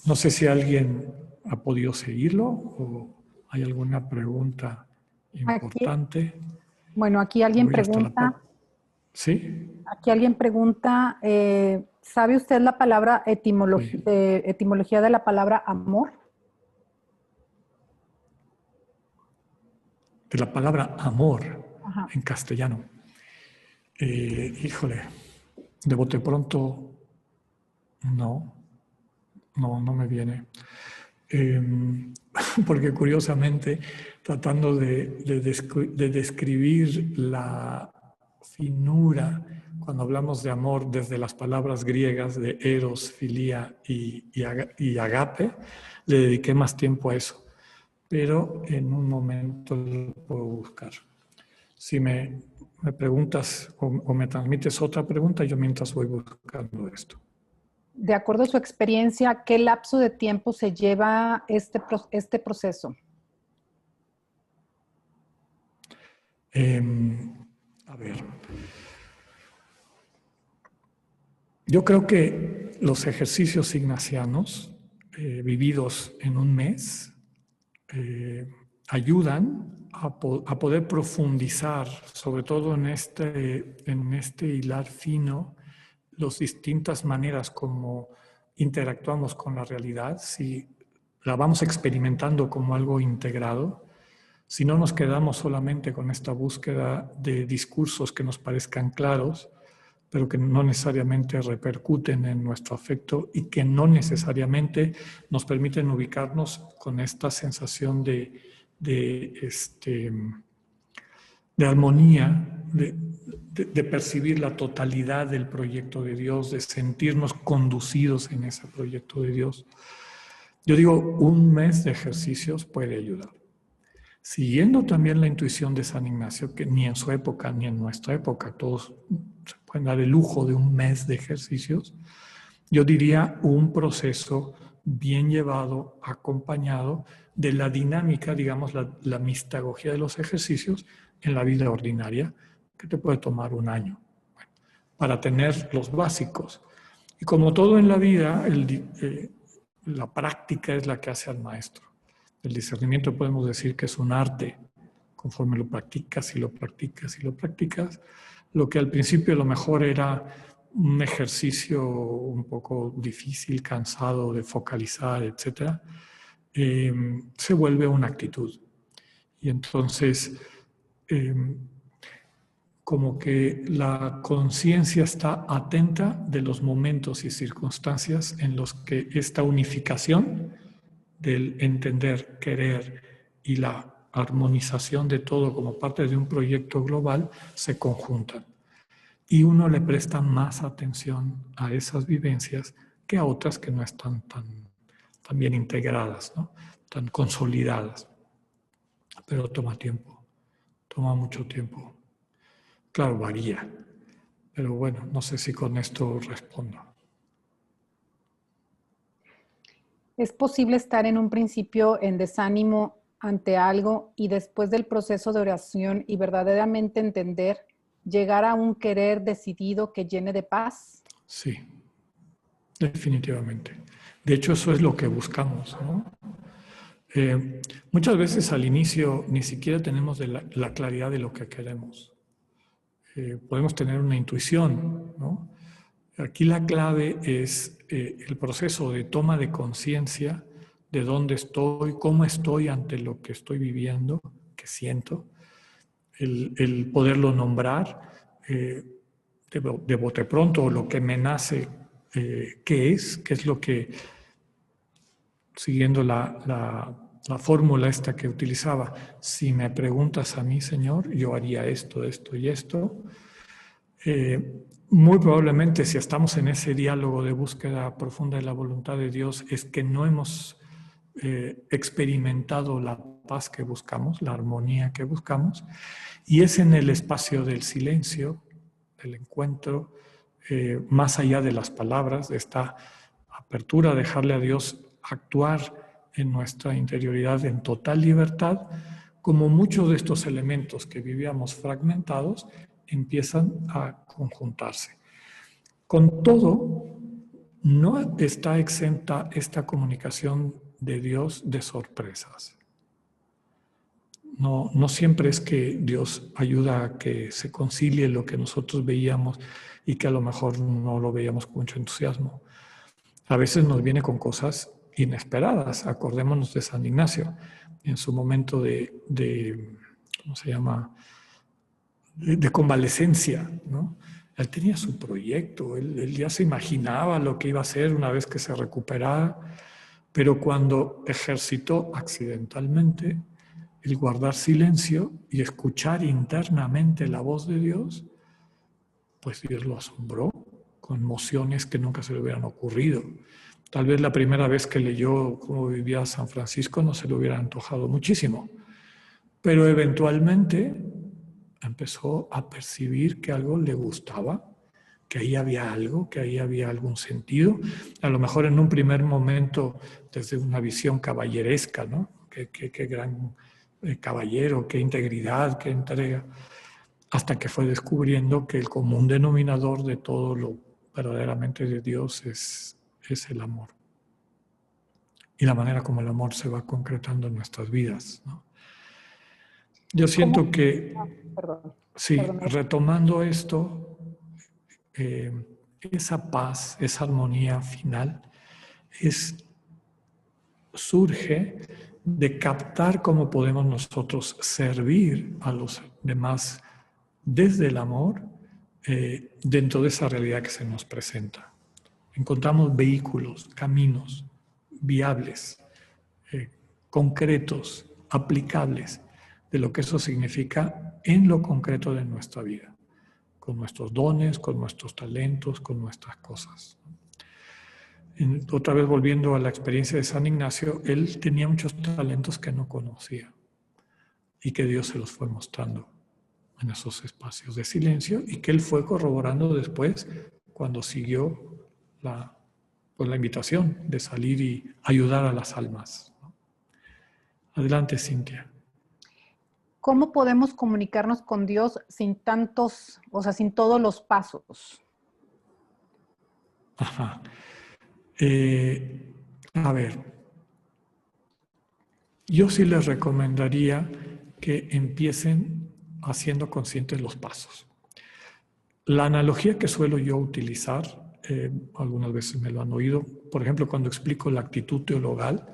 No sé si alguien ha podido seguirlo o hay alguna pregunta importante. Aquí alguien pregunta. ¿Sí? Aquí alguien pregunta, ¿sabe usted la palabra etimología de la palabra amor? la palabra amor Ajá. en castellano. Híjole, de bote pronto, no me viene. Porque curiosamente, tratando de describir la finura, cuando hablamos de amor desde las palabras griegas de eros, filía y agape, le dediqué más tiempo a eso. Pero en un momento lo puedo buscar. Si me preguntas o me transmites otra pregunta, yo mientras voy buscando esto. De acuerdo a su experiencia, ¿qué lapso de tiempo se lleva este proceso? A ver. Yo creo que los ejercicios ignacianos vividos en un mes ayudan a poder profundizar, sobre todo en este hilar fino, las distintas maneras como interactuamos con la realidad, si la vamos experimentando como algo integrado, si no nos quedamos solamente con esta búsqueda de discursos que nos parezcan claros, pero que no necesariamente repercuten en nuestro afecto y que no necesariamente nos permiten ubicarnos con esta sensación de armonía, de percibir la totalidad del proyecto de Dios, de sentirnos conducidos en ese proyecto de Dios. Yo digo, un mes de ejercicios puede ayudar. Siguiendo también la intuición de San Ignacio, que ni en su época ni en nuestra época todos se pueden dar el lujo de un mes de ejercicios, yo diría un proceso bien llevado, acompañado de la dinámica, digamos, la mistagogía de los ejercicios en la vida ordinaria, que te puede tomar un año, bueno, para tener los básicos. Y como todo en la vida, la práctica es la que hace al maestro. El discernimiento podemos decir que es un arte, conforme lo practicas y lo practicas y lo practicas. Lo que al principio a lo mejor era un ejercicio un poco difícil, cansado de focalizar, etc., se vuelve una actitud. Y entonces, como que la conciencia está atenta de los momentos y circunstancias en los que esta unificación del entender, querer y la armonización de todo como parte de un proyecto global se conjuntan. Y uno le presta más atención a esas vivencias que a otras que no están tan bien integradas, ¿no? Tan consolidadas. Pero toma tiempo, toma mucho tiempo. Claro, varía. Pero bueno, no sé si con esto respondo. ¿Es posible estar en un principio en desánimo ante algo y después del proceso de oración y verdaderamente entender, llegar a un querer decidido que llene de paz? Sí, definitivamente. De hecho, eso es lo que buscamos, ¿no? Muchas veces al inicio ni siquiera tenemos la claridad de lo que queremos. Podemos tener una intuición, ¿no? Aquí la clave es el proceso de toma de conciencia de dónde estoy, cómo estoy ante lo que estoy viviendo, que siento, el poderlo nombrar de bote pronto, lo que me nace, qué es lo que, siguiendo la fórmula esta que utilizaba, si me preguntas a mí, Señor, yo haría esto, esto y esto. Muy probablemente si estamos en ese diálogo de búsqueda profunda de la voluntad de Dios es que no hemos experimentado la paz que buscamos, la armonía que buscamos, y es en el espacio del silencio, del encuentro, más allá de las palabras, de esta apertura a dejarle a Dios actuar en nuestra interioridad en total libertad, como muchos de estos elementos que vivíamos fragmentados empiezan a conjuntarse. Con todo, no está exenta esta comunicación de Dios de sorpresas. No siempre es que Dios ayuda a que se concilie lo que nosotros veíamos y que a lo mejor no lo veíamos con mucho entusiasmo. A veces nos viene con cosas inesperadas. Acordémonos de San Ignacio, en su momento de ¿cómo se llama? De convalecencia, ¿no? Él tenía su proyecto, él ya se imaginaba lo que iba a hacer una vez que se recuperara, pero cuando ejercitó accidentalmente el guardar silencio y escuchar internamente la voz de Dios, pues Dios lo asombró con emociones que nunca se le hubieran ocurrido. Tal vez la primera vez que leyó cómo vivía San Francisco no se le hubiera antojado muchísimo, pero eventualmente empezó a percibir que algo le gustaba, que ahí había algo, que ahí había algún sentido. A lo mejor en un primer momento desde una visión caballeresca, ¿no? Qué gran caballero, qué integridad, qué entrega, hasta que fue descubriendo que el común denominador de todo lo verdaderamente de Dios es el amor. Y la manera como el amor se va concretando en nuestras vidas, ¿no? Yo siento que, sí, retomando esto, esa paz, esa armonía final, surge de captar cómo podemos nosotros servir a los demás desde el amor dentro de esa realidad que se nos presenta. Encontramos vehículos, caminos viables, concretos, aplicables, de lo que eso significa en lo concreto de nuestra vida, con nuestros dones, con nuestros talentos, con nuestras cosas. Otra vez volviendo a la experiencia de San Ignacio, él tenía muchos talentos que no conocía y que Dios se los fue mostrando en esos espacios de silencio y que él fue corroborando después cuando siguió la invitación de salir y ayudar a las almas. Adelante, Cintia. ¿Cómo podemos comunicarnos con Dios sin todos los pasos? Ajá. A ver, yo sí les recomendaría que empiecen haciendo conscientes los pasos. La analogía que suelo yo utilizar, algunas veces me lo han oído, por ejemplo, cuando explico la actitud teologal,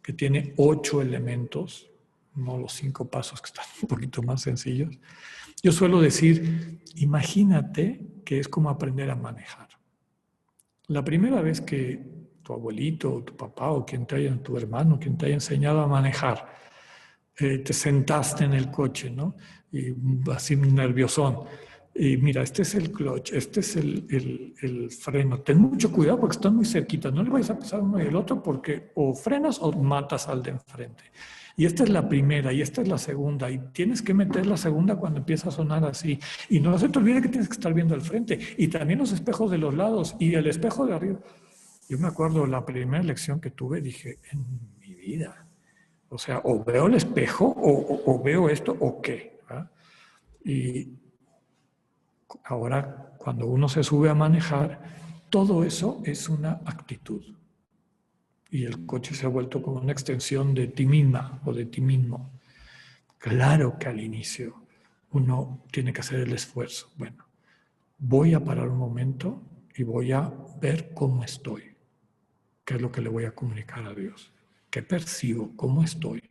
que tiene 8 elementos, no los 5 pasos que están un poquito más sencillos, yo suelo decir, imagínate que es como aprender a manejar. La primera vez que tu abuelito, o tu papá, o tu hermano, quien te haya enseñado a manejar, te sentaste en el coche, ¿no? Y así nerviosón. Y mira, este es el clutch, este es el freno. Ten mucho cuidado porque están muy cerquitas. No le vayas a pasar uno y el otro porque o frenas o matas al de enfrente. Y esta es la primera y esta es la segunda. Y tienes que meter la segunda cuando empieza a sonar así. Y no se te olvide que tienes que estar viendo al frente. Y también los espejos de los lados y el espejo de arriba. Yo me acuerdo la primera lección que tuve, dije, en mi vida. O sea, o veo el espejo o veo esto o qué. ¿Verdad? Y ahora, cuando uno se sube a manejar, todo eso es una actitud. Y el coche se ha vuelto como una extensión de ti misma o de ti mismo. Claro que al inicio uno tiene que hacer el esfuerzo. Bueno, voy a parar un momento y voy a ver cómo estoy. ¿Qué es lo que le voy a comunicar a Dios? ¿Qué percibo? ¿Cómo estoy?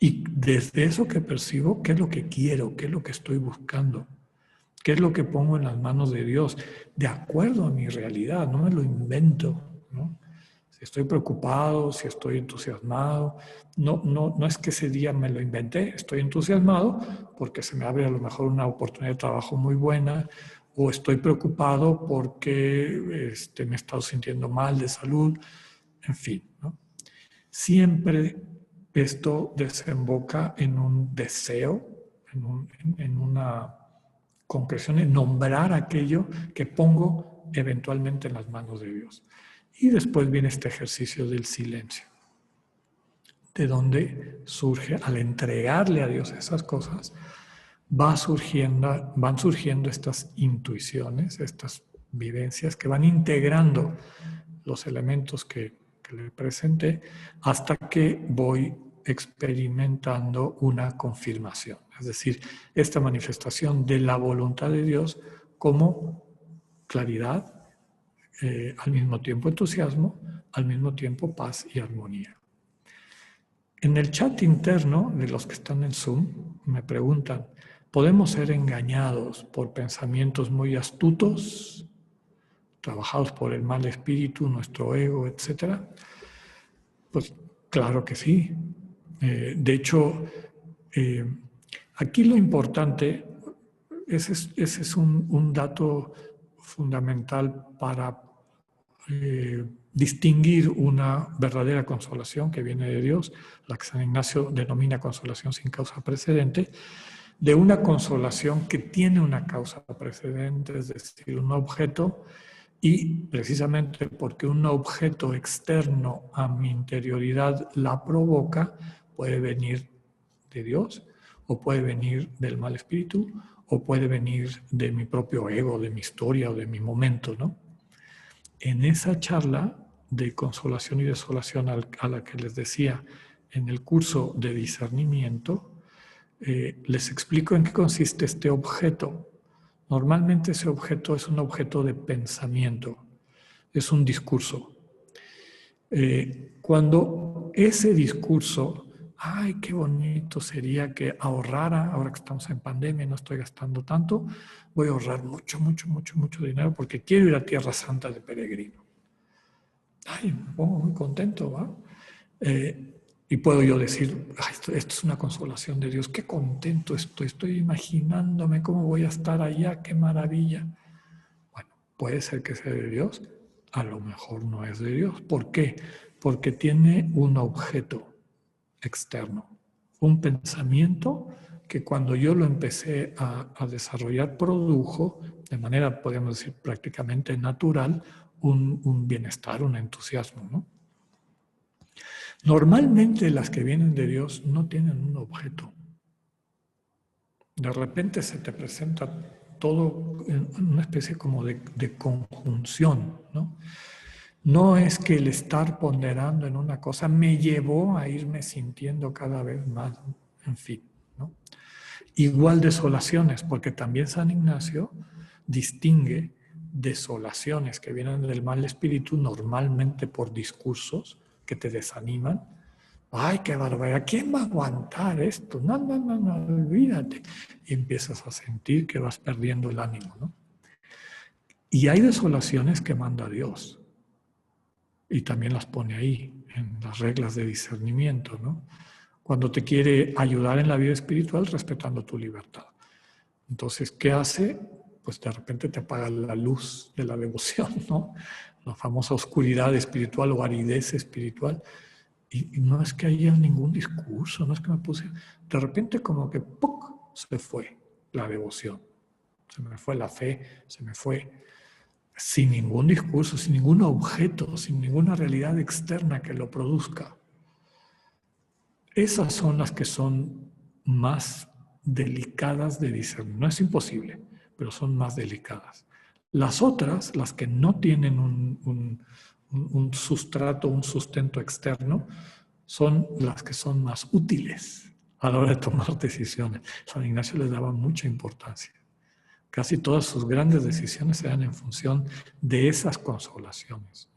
Y desde eso que percibo, ¿qué es lo que quiero? ¿Qué es lo que estoy buscando? ¿Qué es lo que pongo en las manos de Dios? De acuerdo a mi realidad, no me lo invento, ¿no? Si estoy preocupado, si estoy entusiasmado, no es que ese día me lo inventé, estoy entusiasmado porque se me abre a lo mejor una oportunidad de trabajo muy buena, o estoy preocupado porque me he estado sintiendo mal de salud, en fin, ¿no? Siempre esto desemboca en un deseo, en una concreción, en nombrar aquello que pongo eventualmente en las manos de Dios. Y después viene este ejercicio del silencio, de donde surge, al entregarle a Dios esas cosas, van surgiendo estas intuiciones, estas vivencias que van integrando los elementos que le presenté hasta que voy experimentando una confirmación. Es decir, esta manifestación de la voluntad de Dios como claridad, al mismo tiempo entusiasmo, al mismo tiempo paz y armonía. En el chat interno de los que están en Zoom me preguntan, ¿podemos ser engañados por pensamientos muy astutos, trabajados por el mal espíritu, nuestro ego, etcétera? Pues claro que sí. De hecho, aquí lo importante, ese es un dato fundamental para distinguir una verdadera consolación que viene de Dios, la que San Ignacio denomina consolación sin causa precedente, de una consolación que tiene una causa precedente, es decir, un objeto, y precisamente porque un objeto externo a mi interioridad la provoca, puede venir de Dios, o puede venir del mal espíritu, o puede venir de mi propio ego, de mi historia o de mi momento, ¿no? En esa charla de consolación y desolación a la que les decía en el curso de discernimiento, les explico en qué consiste este objeto. Normalmente ese objeto es un objeto de pensamiento, es un discurso. Cuando ese discurso, ay, qué bonito sería que ahorrara, ahora que estamos en pandemia y no estoy gastando tanto, voy a ahorrar mucho, mucho, mucho, mucho dinero porque quiero ir a Tierra Santa de peregrino. Ay, me pongo muy contento, ¿va? Y puedo yo decir, ay, esto es una consolación de Dios, qué contento estoy imaginándome cómo voy a estar allá, qué maravilla. Bueno, puede ser que sea de Dios, a lo mejor no es de Dios. ¿Por qué? Porque tiene un objeto externo, un pensamiento que cuando yo lo empecé a desarrollar produjo, de manera, podríamos decir, prácticamente natural, un bienestar, un entusiasmo, ¿no? Normalmente las que vienen de Dios no tienen un objeto. De repente se te presenta todo en una especie como de conjunción, ¿no? No es que el estar ponderando en una cosa me llevó a irme sintiendo cada vez más, en fin, ¿no? Igual desolaciones, porque también San Ignacio distingue desolaciones que vienen del mal espíritu normalmente por discursos que te desaniman. Ay, qué barbaridad, ¿quién va a aguantar esto? No, no, no, no, olvídate. Y empiezas a sentir que vas perdiendo el ánimo, ¿no? Y hay desolaciones que manda Dios. Y también las pone ahí, en las reglas de discernimiento, ¿no? Cuando te quiere ayudar en la vida espiritual respetando tu libertad. Entonces, ¿qué hace? Pues de repente te apaga la luz de la devoción, ¿no? La famosa oscuridad espiritual o aridez espiritual. Y no es que haya ningún discurso, no es que me puse... De repente como que ¡puc! Se fue la devoción, se me fue la fe, se me fue sin ningún discurso, sin ningún objeto, sin ninguna realidad externa que lo produzca. Esas son las que son más delicadas de discernir. No es imposible, pero son más delicadas. Las otras, las que no tienen un sustrato, un sustento externo, son las que son más útiles a la hora de tomar decisiones. San Ignacio les daba mucha importancia. Casi todas sus grandes decisiones se dan en función de esas consolaciones.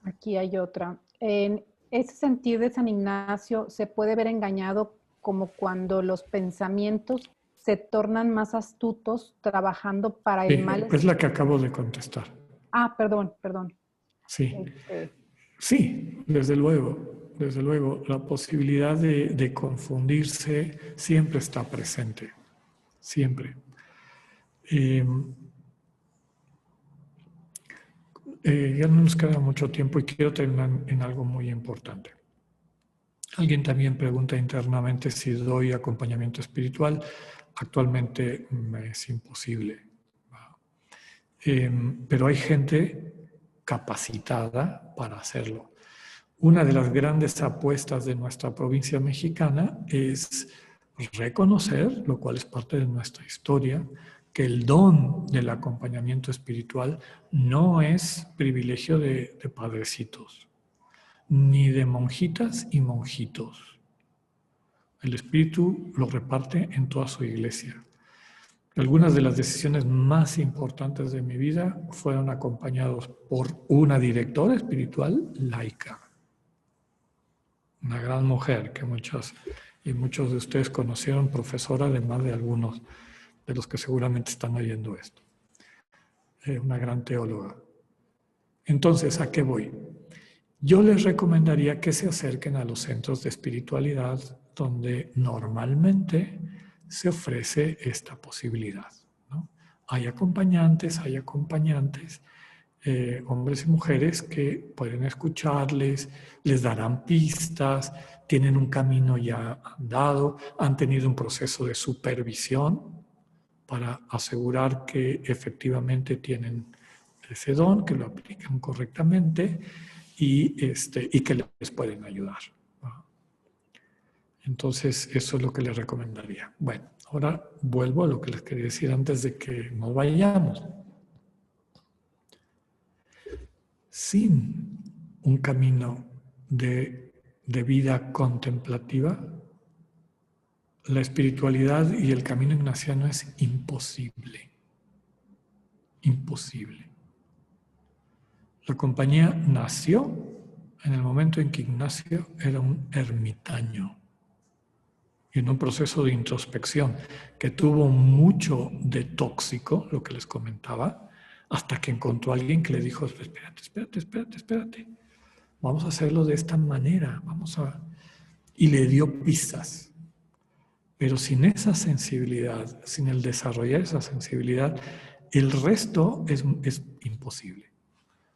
Aquí hay otra. En ese sentido de San Ignacio se puede ver engañado como cuando los pensamientos se tornan más astutos trabajando para el Sí, mal. es la que acabo de contestar. Ah, perdón. Sí, sí, desde luego, la posibilidad de confundirse siempre está presente, siempre. Ya no nos queda mucho tiempo y quiero terminar en algo muy importante. Alguien también pregunta internamente si doy acompañamiento espiritual. Actualmente me es imposible. Pero hay gente capacitada para hacerlo. Una de las grandes apuestas de nuestra provincia mexicana es reconocer, lo cual es parte de nuestra historia, que el don del acompañamiento espiritual no es privilegio de padrecitos, ni de monjitas y monjitos. El Espíritu lo reparte en toda su iglesia. Algunas de las decisiones más importantes de mi vida fueron acompañados por una directora espiritual laica. Una gran mujer que muchos de ustedes conocieron, profesora, además de algunos de los que seguramente están oyendo esto. Una gran teóloga. Entonces, ¿a qué voy? Yo les recomendaría que se acerquen a los centros de espiritualidad donde normalmente se ofrece esta posibilidad, ¿no? Hay acompañantes, hombres y mujeres que pueden escucharles, les darán pistas, tienen un camino ya andado, han tenido un proceso de supervisión para asegurar que efectivamente tienen ese don, que lo aplican correctamente y que les pueden ayudar. Entonces, eso es lo que les recomendaría. Bueno, ahora vuelvo a lo que les quería decir antes de que nos vayamos. Sin un camino de vida contemplativa, la espiritualidad y el camino ignaciano es imposible. Imposible. La compañía nació en el momento en que Ignacio era un ermitaño y en un proceso de introspección que tuvo mucho de tóxico, lo que les comentaba, hasta que encontró a alguien que le dijo, espérate, vamos a hacerlo de esta manera, y le dio pistas. Pero sin esa sensibilidad, sin el desarrollar esa sensibilidad, el resto es imposible.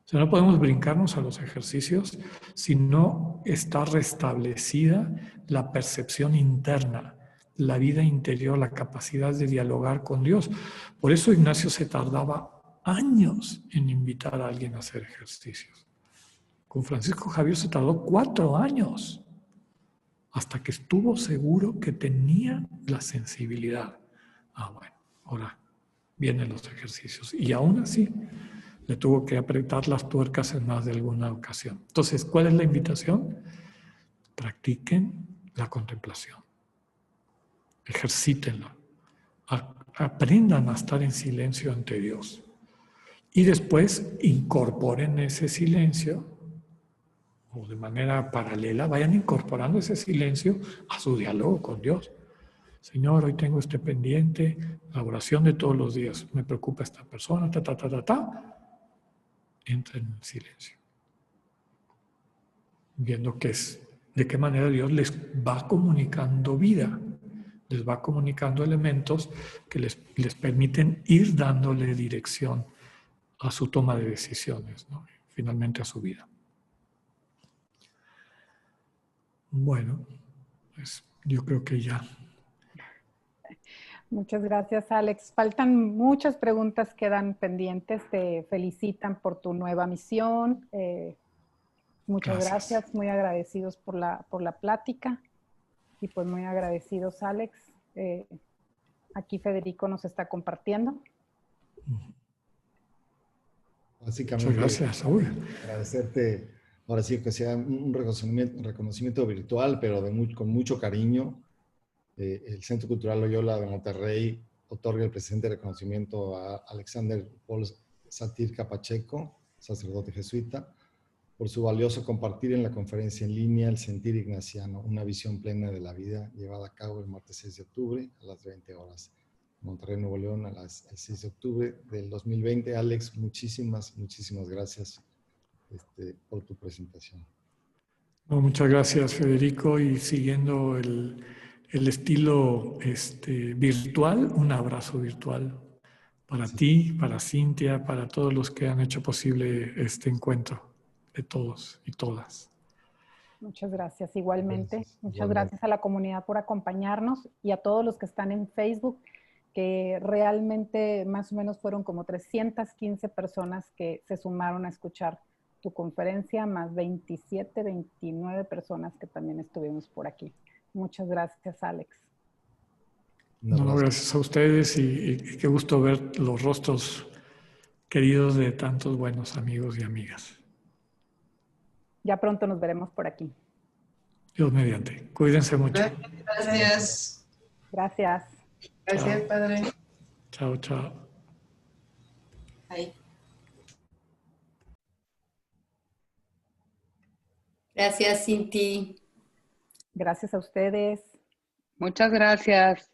O sea, no podemos brincarnos a los ejercicios si no está restablecida la percepción interna, la vida interior, la capacidad de dialogar con Dios. Por eso Ignacio se tardaba años en invitar a alguien a hacer ejercicios. Con Francisco Javier se tardó 4 años hasta que estuvo seguro que tenía la sensibilidad. Bueno, ahora vienen los ejercicios. Y aún así le tuvo que apretar las tuercas en más de alguna ocasión. Entonces, ¿cuál es la invitación? Practiquen la contemplación. Ejercítenlo. Aprendan a estar en silencio ante Dios. Y después incorporen ese silencio, o de manera paralela, vayan incorporando ese silencio a su diálogo con Dios. Señor, hoy tengo este pendiente, la oración de todos los días. Me preocupa esta persona, Entra en silencio. Viendo de qué manera Dios les va comunicando vida, les va comunicando elementos que les permiten ir dándole dirección a su toma de decisiones, ¿no? Finalmente a su vida. Bueno, pues yo creo que ya. Muchas gracias, Alex. Faltan muchas preguntas, quedan pendientes. Te felicitan por tu nueva misión. Muchas gracias. Muy agradecidos por la plática. Y pues muy agradecidos, Alex. Aquí Federico nos está compartiendo. Básicamente, muchas gracias, Saúl. Agradecerte, ahora sí que sea un reconocimiento virtual, pero con mucho cariño. El Centro Cultural Loyola de Monterrey otorga el presente reconocimiento a Alexander Paul Satirka Pacheco, sacerdote jesuita, por su valioso compartir en la conferencia en línea El Sentir Ignaciano, una visión plena de la vida, llevada a cabo el martes 6 de octubre a las 20 horas. Monterrey, Nuevo León, el 6 de octubre del 2020. Alex, muchísimas gracias por tu presentación. No, muchas gracias, Federico, y siguiendo el estilo virtual, un abrazo virtual para ti, para Cintia, para todos los que han hecho posible este encuentro, de todos y todas. Muchas gracias, igualmente. Muchas gracias a la comunidad por acompañarnos y a todos los que están en Facebook, que realmente más o menos fueron como 315 personas que se sumaron a escuchar tu conferencia, más 27, 29 personas que también estuvimos por aquí. Muchas gracias, Alex. No, gracias a ustedes y qué gusto ver los rostros queridos de tantos buenos amigos y amigas. Ya pronto nos veremos por aquí. Dios mediante. Cuídense mucho. Gracias. Gracias. Gracias, Padre. Chao, chao. Bye. Gracias, Cinti. Gracias a ustedes. Muchas gracias.